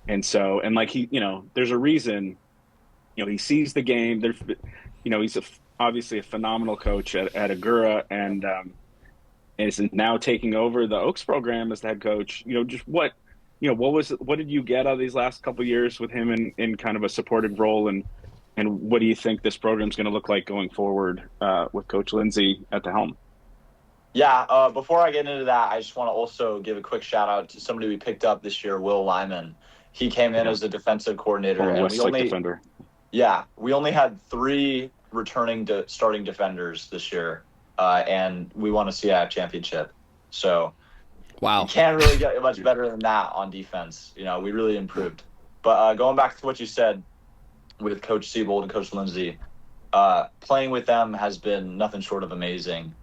and there's a reason. He sees the game. He's obviously a phenomenal coach at Agura, and is now taking over the Oaks program as the head coach. What did you get out of these last couple of years with him in kind of a supportive role, and what do you think this program is going to look like going forward with Coach Lindsay at the helm? Yeah, before I get into that, I just want to also give a quick shout out to somebody we picked up this year, Will Lyman. He came in as a defensive coordinator, and defender. Yeah, we only had 3 returning starting defenders this year, and we won a CIF championship. So, wow, you can't really get much better than that on defense. We really improved. But going back to what you said with Coach Siebold and Coach Lindsay, playing with them has been nothing short of amazing.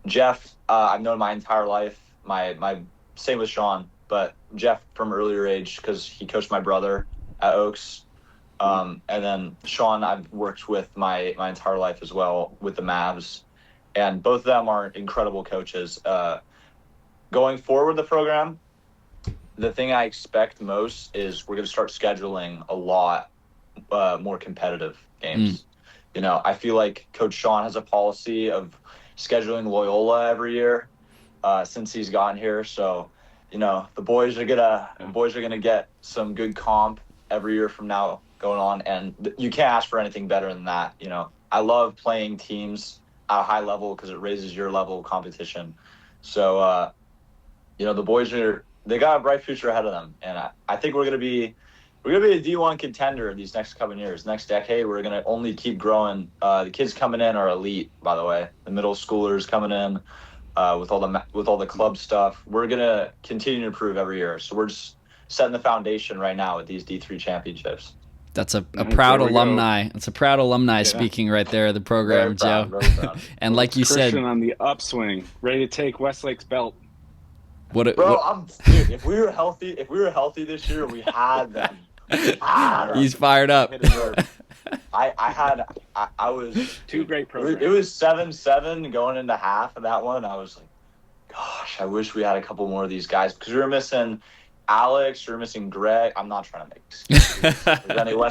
Jeff, I've known my entire life. My same with Sean, but Jeff from earlier age because he coached my brother at Oaks. And then Sean, I've worked with my entire life as well with the Mavs, and both of them are incredible coaches. Going forward, the program, the thing I expect most is we're going to start scheduling a lot more competitive games. I feel like Coach Sean has a policy of scheduling Loyola every year since he's gotten here. So, the boys are gonna get some good comp every year from now going on, and you can't ask for anything better than that. I love playing teams at a high level because it raises your level of competition. So, the boys they got a bright future ahead of them, and I think we're gonna be a D1 contender these next couple of years. Next decade, we're gonna only keep growing. The kids coming in are elite, by the way. The middle schoolers coming in with all the club stuff. We're gonna continue to improve every year. So we're just setting the foundation right now with these D3 championships. That's a proud alumni. It's a proud alumni speaking right there of the program, Joe. Very proud. And like you said, Christian on the upswing, ready to take Westlake's belt. Dude, if we were healthy this year, we had them. He's fired up. I was 2 great programs. It was 7-7 going into half of that one. I was like, gosh, I wish we had a couple more of these guys because we were missing Alex, we were missing Greg. I'm not trying to make excuses.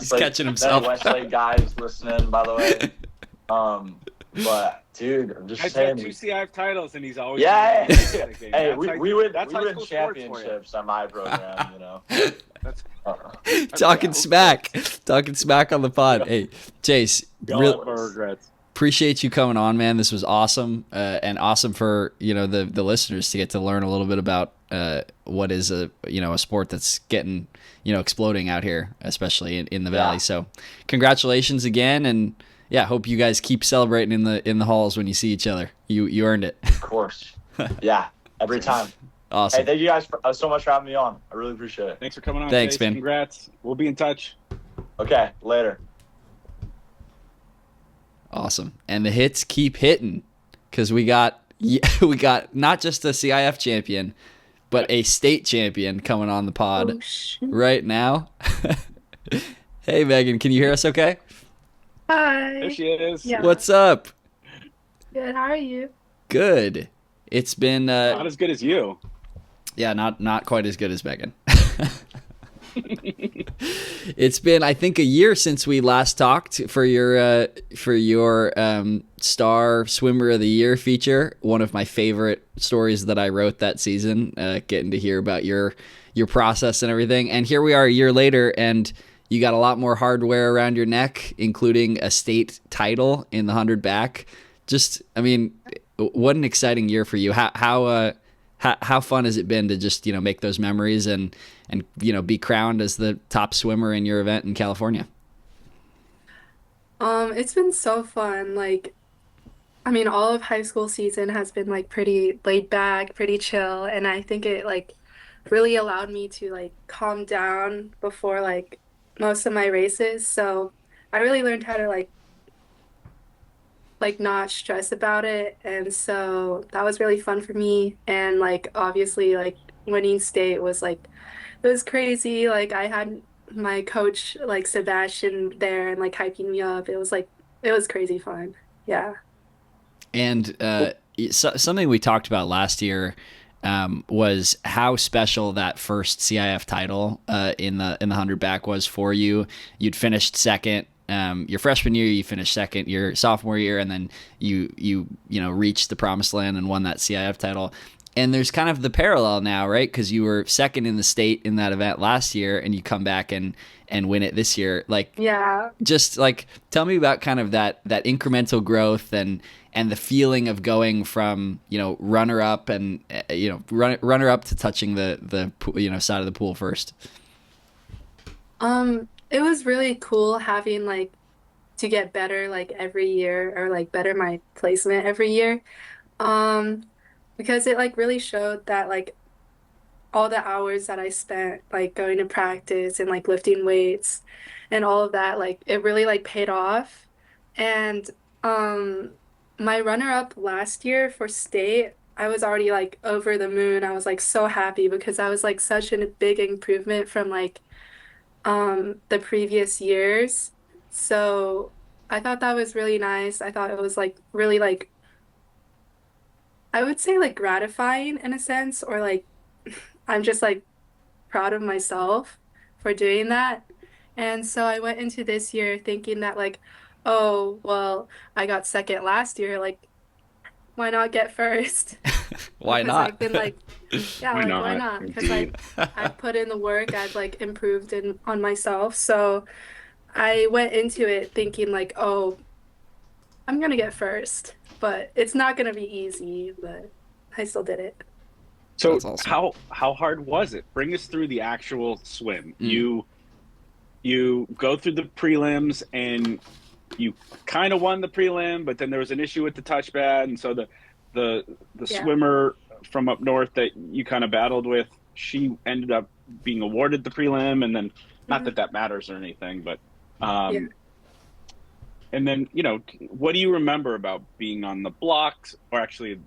He's catching himself. Westlake guys listening, by the way. But dude, I'm just saying. He's got 2 CIF titles, and he's always Hey, we win championships on my program. Talking smack on the pod. Hey, Chase, appreciate you coming on, man. This was awesome, and awesome for the listeners to get to learn a little bit about what is a sport that's getting exploding out here, especially in the Valley. So, congratulations again, and hope you guys keep celebrating in the halls when you see each other. You earned it. Of course. Yeah, every time. Awesome. Hey, thank you guys so much for having me on. I really appreciate it. Thanks for coming on. Thanks, Chase. man. Congrats. We'll be in touch. Okay, later. Awesome. And the hits keep hitting because we got not just a CIF champion, but a state champion coming on the pod right now. Hey, Megan, can you hear us okay? Hi. There she is. Yeah. What's up? Good. How are you? Good. It's been Not as good as you. yeah, not quite as good as Megan. It's been, I think, a year since we last talked for your Star Swimmer of the Year feature. One of my favorite stories that I wrote that season, getting to hear about your process and everything. And here we are a year later, and you got a lot more hardware around your neck, including a state title in the 100 back. Just, I mean, what an exciting year for you. How fun has it been to just, make those memories and be crowned as the top swimmer in your event in California? It's been so fun. Like, I mean, all of high school season has been like pretty laid back, pretty chill, and I think it like really allowed me to like calm down before like most of my races. So I really learned how to like not stress about it, and so that was really fun for me. And like obviously like winning state was like it was crazy. Like I had my coach like Sebastian there and like hyping me up. It was like it was crazy fun. Yeah. And something we talked about last year was how special that first CIF title in the 100 back was for you. You'd finished second. Your freshman year, you finished second. Your sophomore year, and then you reached the promised land and won that CIF title. And there's kind of the parallel now, right? Because you were second in the state in that event last year, and you come back and win it this year. Like, Yeah. just like tell me about kind of that incremental growth and the feeling of going from runner up and runner up to touching the side of the pool first. It was really cool having like to get better like every year or like better my placement every year. Um, because it like really showed that like all the hours that I spent like going to practice and like lifting weights and all of that, like it really like paid off. And um my runner up last year for state, I was already like over the moon. I was like so happy because I was like such a big improvement from like the previous years. So I thought that was really nice. I thought it was like really like I would say like gratifying in a sense, or like I'm just like proud of myself for doing that. And so I went into this year thinking that like, oh, well, I got second last year, like why not get first? Why Because not? I've been like, yeah, Why like why not? not? Because Indeed. I've put in the work, I've like improved on myself. So I went into it thinking like, oh, I'm gonna get first, but it's not gonna be easy, but I still did it. So That's awesome. how hard was it? Bring us through the actual swim. You go through the prelims and you kind of won the prelim, but then there was an issue with the touch pad, and so the Yeah. swimmer from up north that you kind of battled with, she ended up being awarded the prelim, and then not Mhm. that matters or anything, but Yeah. and then what do you remember about being on the blocks, or actually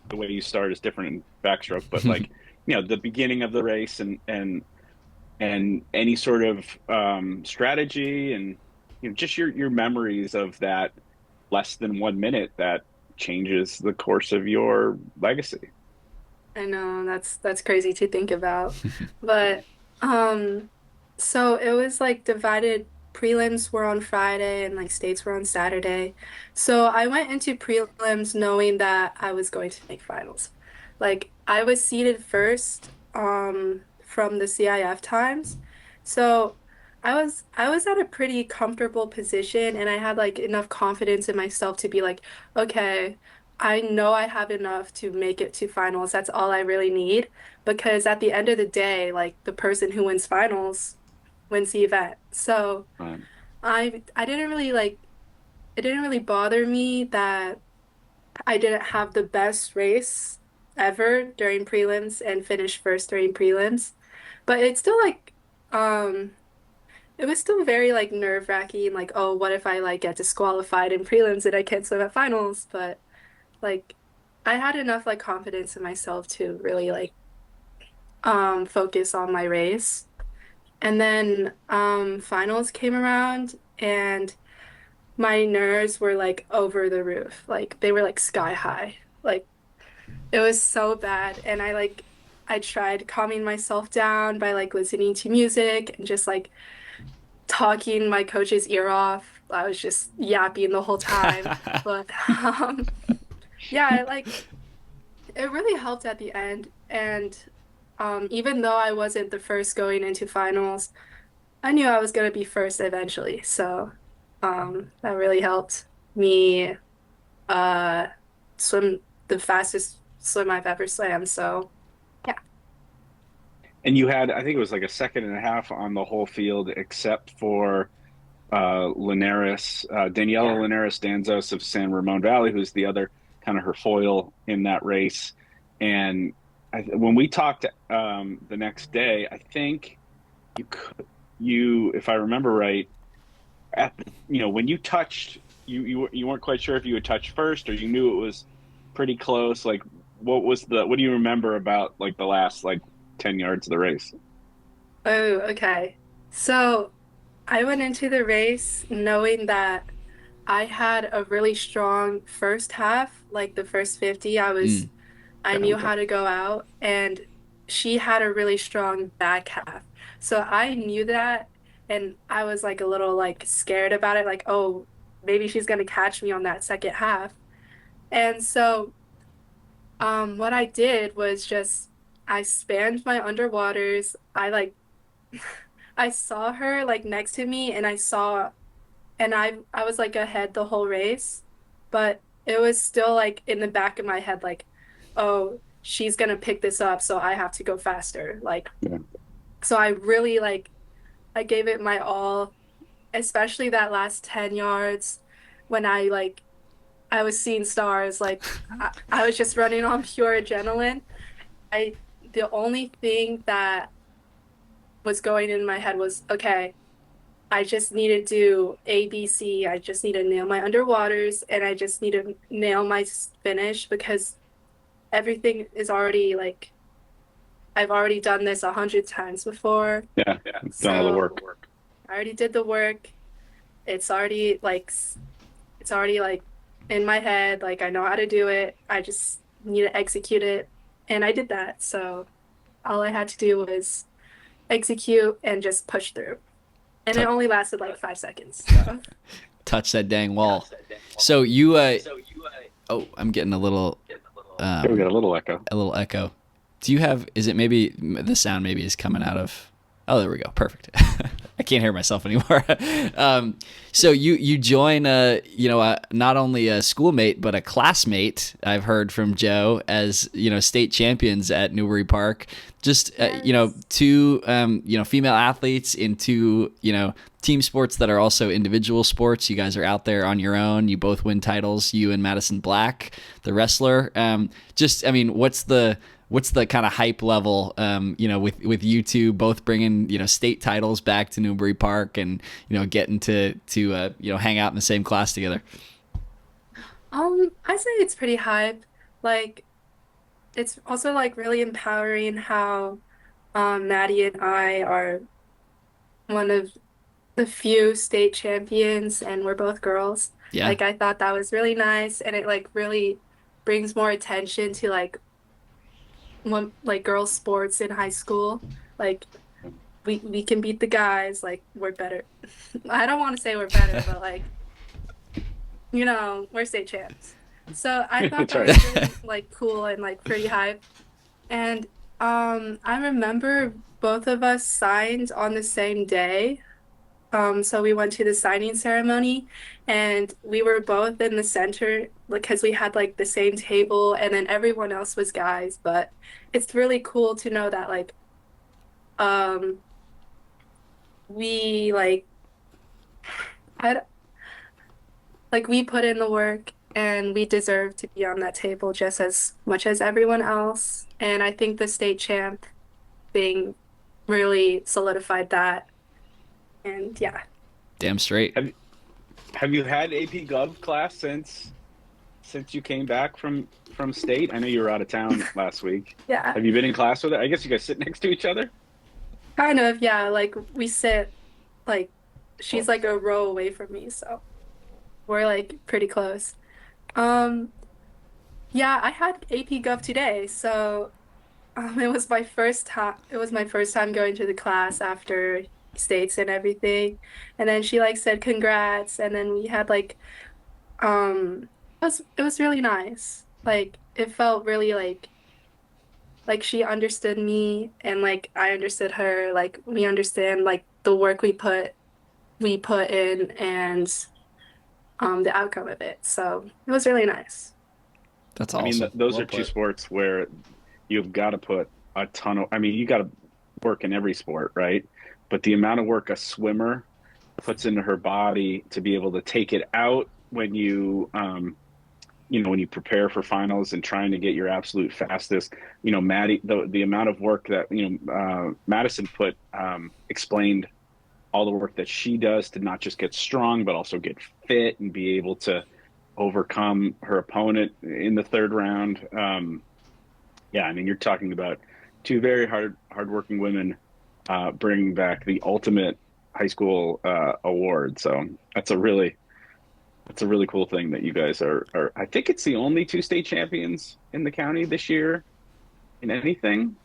the way you start is different in backstroke, but like the beginning of the race and any sort of strategy and just your memories of that less than 1 minute that changes the course of your legacy. I know that's crazy to think about. But so it was like divided. Prelims were on Friday and like states were on Saturday. So I went into prelims knowing that I was going to make finals. Like I was seeded first from the CIF times. So I was at a pretty comfortable position, and I had like enough confidence in myself to be like, okay, I know I have enough to make it to finals. That's all I really need. Because at the end of the day, like the person who wins finals wins the event. So Um, I didn't really like it didn't really bother me that I didn't have the best race ever during prelims and finished first during prelims. But it's still like um it was still very like nerve-wracking, like, oh, what if I like get disqualified in prelims and I can't swim at finals? But like I had enough like confidence in myself to really like focus on my race. And then finals came around, and my nerves were like over the roof. Like they were like sky high. Like it was so bad. And I tried calming myself down by like listening to music and just like talking my coach's ear off. I was just yapping the whole time. But yeah, it really helped at the end. And even though I wasn't the first going into finals, I knew I was going to be first eventually. So that really helped me uh, swim the fastest swim I've ever swam. So yeah. And you had, I think it was like a second and a half on the whole field, except for Linares, Daniela Yeah. Linares Danzos of San Ramon Valley, who's the other kind of her foil in that race. And when we talked the next day, I think if I remember right, when you touched, you weren't quite sure if you would touch first or you knew it was pretty close. Like, what do you remember about like the last like 10 yards of the race? Oh, okay. So I went into the race knowing that I had a really strong first half, like the first 50. Mm, I knew how to go out, and she had a really strong back half. So I knew that, and I was like a little like scared about it, like, oh, maybe she's gonna catch me on that second half. And so what I did was just I spanned my underwaters. I saw her like next to me, and I was like ahead the whole race, but it was still like in the back of my head, like, oh, she's gonna pick this up, so I have to go faster. Like, Yeah. so I really like I gave it my all, especially that last 10 yards when I was seeing stars. Like I was just running on pure adrenaline. I the only thing that was going in my head was, okay, I just need to do ABC. I just need to nail my underwaters and I just need to nail my finish because everything is already like I've already done this 100 times before. Yeah, done all the work. I already did the work. It's already like in my head. Like I know how to do it. I just need to execute it, and I did that. So all I had to do was execute and just push through. And it only lasted like 5 seconds. So. touch that dang wall. So oh, I'm getting a little Yeah, we got a little echo. echo. Do you have, is it maybe, the sound maybe is coming out of, oh, there we go. Perfect. I can't hear myself anymore. So you join, not only a schoolmate, but a classmate, I've heard from Joe, as, state champions at Newbury Park. Just, two, female athletes in two, team sports that are also individual sports. You guys are out there on your own. You both win titles, you and Madison Black, the wrestler. What's the kind of hype level, with you two both bringing, state titles back to Newbury Park and, getting to hang out in the same class together? I say it's pretty hype. Like, it's also like really empowering how Maddie and I are one of the few state champions, and we're both girls. Yeah. Like, I thought that was really nice, and it like really brings more attention to like girls sports in high school. Like we can beat the guys, like we're better. I don't want to say we're better, but like we're state champs. So I thought That's that right. was really like cool and like pretty hype. And I remember both of us signed on the same day. So we went to the signing ceremony and we were both in the center because we had like the same table and then everyone else was guys. But it's really cool to know that um, we I, we put in the work and we deserve to be on that table just as much as everyone else. And I think the state champ thing really solidified that. And yeah. Damn straight. Have you had AP Gov class since you came back from state? I know you were out of town last week. Yeah. Have you been in class with it? I guess you guys sit next to each other? Kind of, yeah. Like we sit, like she's like a row away from me, so. we're like pretty close. Um, yeah, I had AP Gov today, so it was my first time. It was my first time going to the class after states and everything. And then she like said congrats, and then we had like it was really nice. Like it felt really like she understood me and like I understood her. Like we understand like the work we put in and the outcome of it. So it was really nice. That's I mean, awesome. those Well are two put. sports where you've got to put a ton of, I mean, you got to work in every sport, right? But the amount of work a swimmer puts into her body to be able to take it out when when you prepare for finals and trying to get your absolute fastest, Maddie, the amount of work that, Madison explained all the work that she does to not just get strong, but also get fit and be able to overcome her opponent in the third round. Yeah, I mean, you're talking about two very hardworking women bringing back the ultimate high school award. So that's a really cool thing that you guys are. I think it's the only two state champions in the county this year in anything.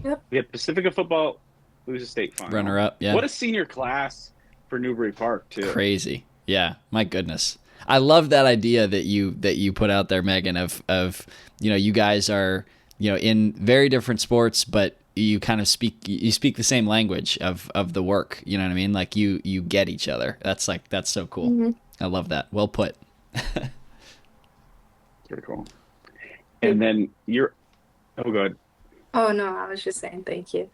Yep. We had Pacifica football lose a state final. Runner up, yeah. What a senior class for Newbury Park too. Crazy. Yeah, my goodness. I love that idea that you put out there, Megan, of you guys are, in very different sports, but you kind of speak the same language of the work, you know what I mean? Like you get each other. That's so cool. Mm-hmm. I love that. Well put. Very cool. And then oh good. Oh no, I was just saying thank you.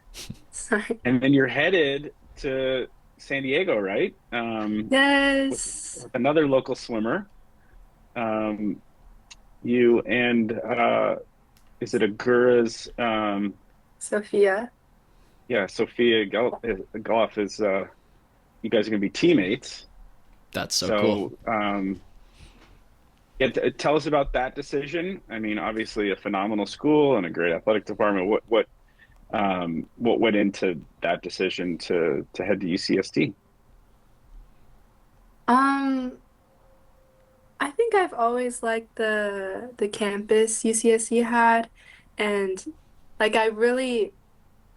Sorry. And then you're headed to San Diego, right? Yes. With another local swimmer. You and is it Agura's? Sophia. Yeah, Sophia Goff is. You guys are going to be teammates. That's so cool. Yeah, tell us about that decision. I mean, obviously a phenomenal school and a great athletic department. What went into that decision to head to UCSD? I think I've always liked the campus UCSD had, and like I really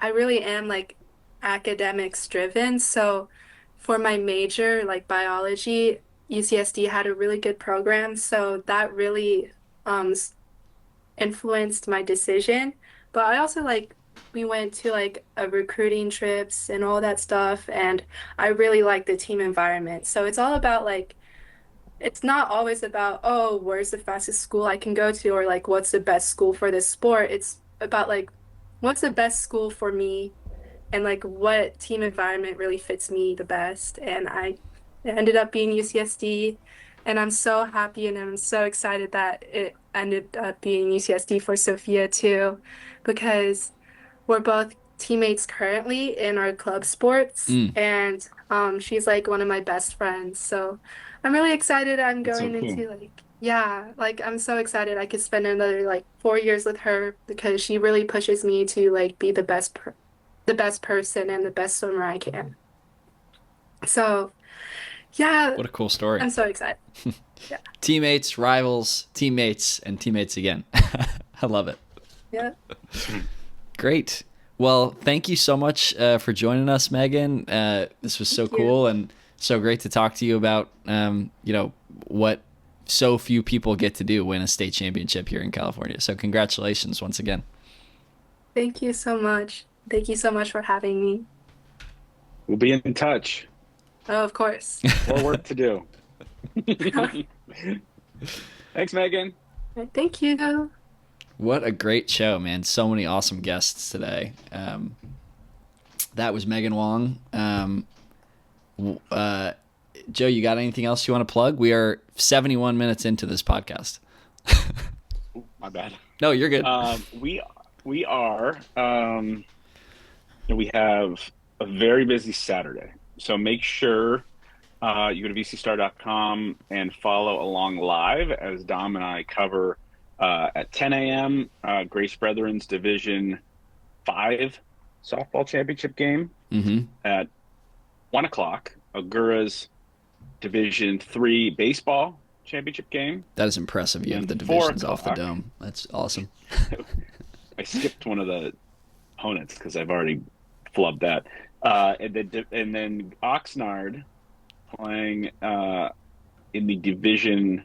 am like academics driven. So for my major, like biology, UCSD had a really good program. So that really influenced my decision. But I also like we went to like a recruiting trips and all that stuff, and I really like the team environment. So it's all about like it's not always about, oh, where's the fastest school I can go to or like what's the best school for this sport. It's about like what's the best school for me and like what team environment really fits me the best. And it ended up being UCSD, and I'm so happy and I'm so excited that it ended up being UCSD for Sophia too, because we're both teammates currently in our club sports, and she's like one of my best friends. So I'm really excited. I'm That's so going cool. into like I'm so excited I could spend another like 4 years with her because she really pushes me to like be the best person and the best swimmer I can. So yeah, What a cool story. I'm so excited. Yeah. Teammates, rivals, teammates, and teammates again. I love it. Yeah. Great. Well, thank you so much for joining us, Megan. This was so Thank you. cool and so great to talk to you about, what so few people get to do, win a state championship here in California. So congratulations once again. Thank you so much. Thank you so much for having me. We'll be in touch. Oh, of course. More work to do. Thanks, Megan. Thank you. What a great show, man. So many awesome guests today. That was Megan Wang. Joe, you got anything else you want to plug? We are 71 minutes into this podcast. Ooh, my bad. No, you're good. We are. We have a very busy Saturday, so make sure you go to vcstar.com and follow along live as Dom and I cover at 10 a.m. Grace Brethren's Division 5 softball championship game. Mm-hmm. At 1 o'clock, Agura's Division III baseball championship game. That is impressive. You have the And 4 divisions off the o'clock. dome. That's awesome. I skipped one of the opponents because I've already flubbed that. And then Oxnard playing in the Division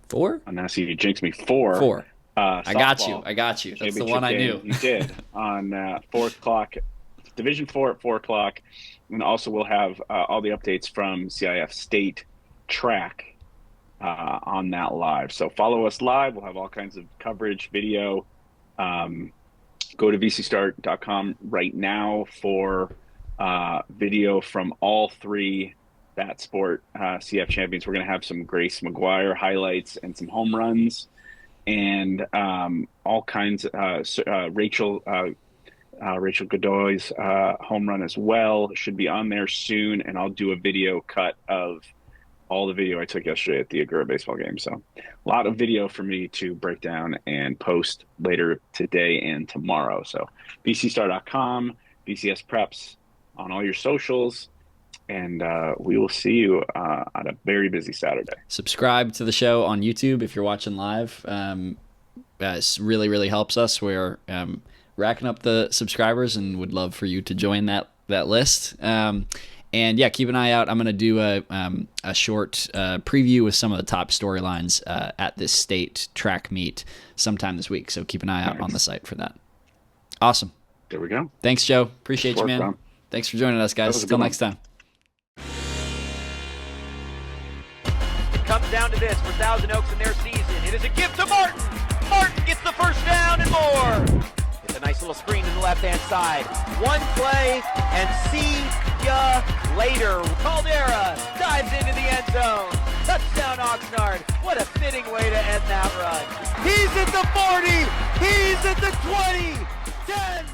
4? I'm now see you jinx me 4. 4. I got softball you. That's the one I knew. You did on 4 o'clock, Division 4 at 4 o'clock. And also we'll have all the updates from CIF-State track on that live. So follow us live. We'll have all kinds of coverage, video. Go to vcstart.com right now for video from all 3 Bat Sport CF champions. We're going to have some Grace McGuire highlights and some home runs and all kinds of Rachel Godoy's home run as well should be on there soon. And I'll do a video cut of all the video I took yesterday at the Agura baseball game. So a lot of video for me to break down and post later today and tomorrow. So vcstar.com, VCS Preps on all your socials. And we will see you on a very busy Saturday. Subscribe to the show on YouTube if you're watching live. It really, really helps us. We're racking up the subscribers and would love for you to join that list. And yeah, keep an eye out. I'm going to do a short preview with some of the top storylines at this state track meet sometime this week. So keep an eye out on the site for that. Awesome. There we go. Thanks, Joe. Appreciate you, man. Ron. Thanks for joining us, guys. Till next time. It comes down to this for Thousand Oaks in their season. It is a gift to Martin. Martin gets the first down and more. It's a nice little screen to the left-hand side. One play and see ya later. Caldera dives into the end zone. Touchdown Oxnard. What a fitting way to end that run. He's at the 40. He's at the 20. 10.